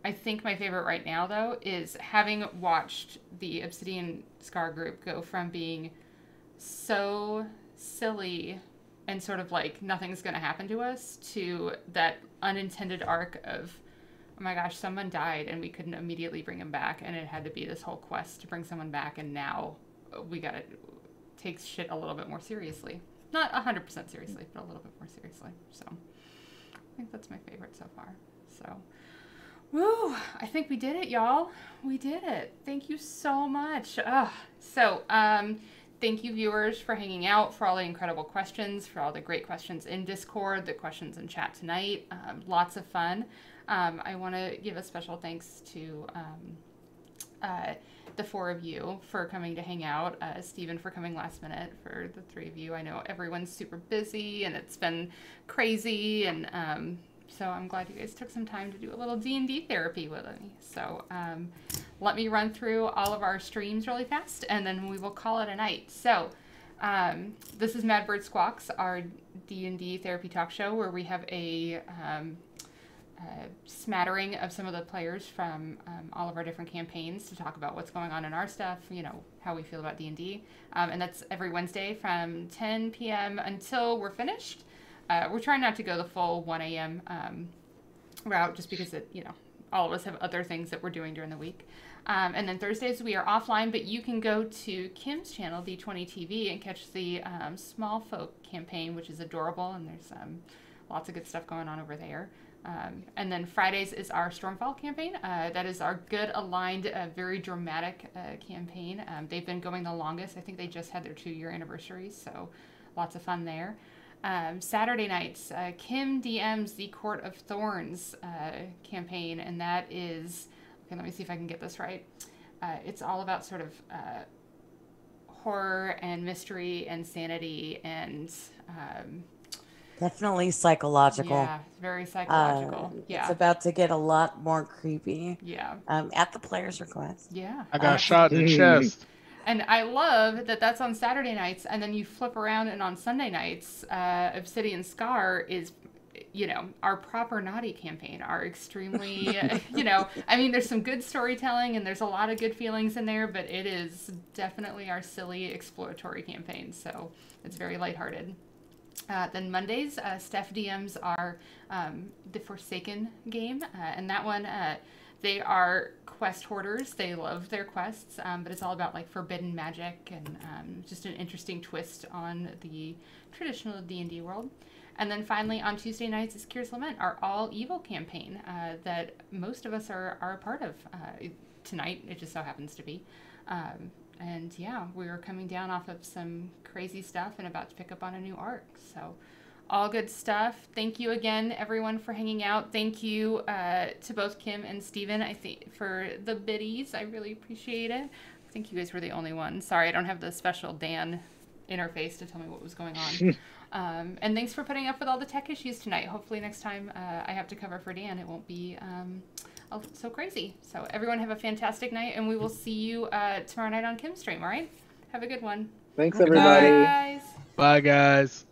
I think my favorite right now though is having watched the Obsidian Scar group go from being so silly and sort of like nothing's gonna happen to us to that unintended arc of, oh my gosh, someone died and we couldn't immediately bring him back, and it had to be this whole quest to bring someone back, and now we gotta take shit a little bit more seriously. Not 100% seriously, but a little bit more seriously. So I think that's my favorite so far. So woo, I think we did it, y'all. We did it. Thank you so much. Thank you, viewers, for hanging out, for all the incredible questions, for all the great questions in Discord, the questions in chat tonight. Lots of fun. I want to give a special thanks to the four of you for coming to hang out. Steven for coming last minute. For the three of you, I know everyone's super busy and it's been crazy, and so I'm glad you guys took some time to do a little D&D therapy with me. So let me run through all of our streams really fast, and then we will call it a night. So this is Mad Bird Squawks, our D&D therapy talk show, where we have a smattering of some of the players from all of our different campaigns to talk about what's going on in our stuff, how we feel about D&D. And that's every Wednesday from 10 p.m. until we're finished. We're trying not to go the full 1 a.m. Route just because all of us have other things that we're doing during the week. And then Thursdays we are offline, but you can go to Kim's channel, D20 TV, and catch the Small Folk campaign, which is adorable, and there's lots of good stuff going on over there. And then Fridays is our Stormfall campaign. That is our good, aligned, very dramatic campaign. They've been going the longest. I think they just had their 2-year anniversary, so lots of fun there. Saturday nights, Kim DMs the Court of Thorns campaign, and that is, okay, let me see if I can get this right. It's all about sort of horror and mystery and sanity and definitely psychological. Yeah, very psychological. It's about to get a lot more creepy. Yeah. At the player's request. Yeah. I got shot in the chest. And I love that that's on Saturday nights, and then you flip around and on Sunday nights, Obsidian Scar is, our proper naughty campaign, our extremely, I mean, there's some good storytelling and there's a lot of good feelings in there, but it is definitely our silly exploratory campaign, so it's very lighthearted. Then Mondays, Steph DMs are the Forsaken game, and that one, they are quest hoarders. They love their quests, but it's all about like forbidden magic and just an interesting twist on the traditional D&D world. And then finally on Tuesday nights is Kier's Lament, our all evil campaign that most of us are a part of. Tonight it just so happens to be. And yeah, we're coming down off of some crazy stuff and about to pick up on a new arc. So all good stuff. Thank you again, everyone, for hanging out. Thank you to both Kim and Steven, I think, for the biddies. I really appreciate it. I think you guys were the only ones. Sorry, I don't have the special Dan interface to tell me what was going on. And thanks for putting up with all the tech issues tonight. Hopefully next time I have to cover for Dan, it won't be so crazy. So everyone have a fantastic night, and we will see you tomorrow night on Kim's stream, all right? Have a good one. Thanks, Good everybody. Bye, guys. Bye, guys.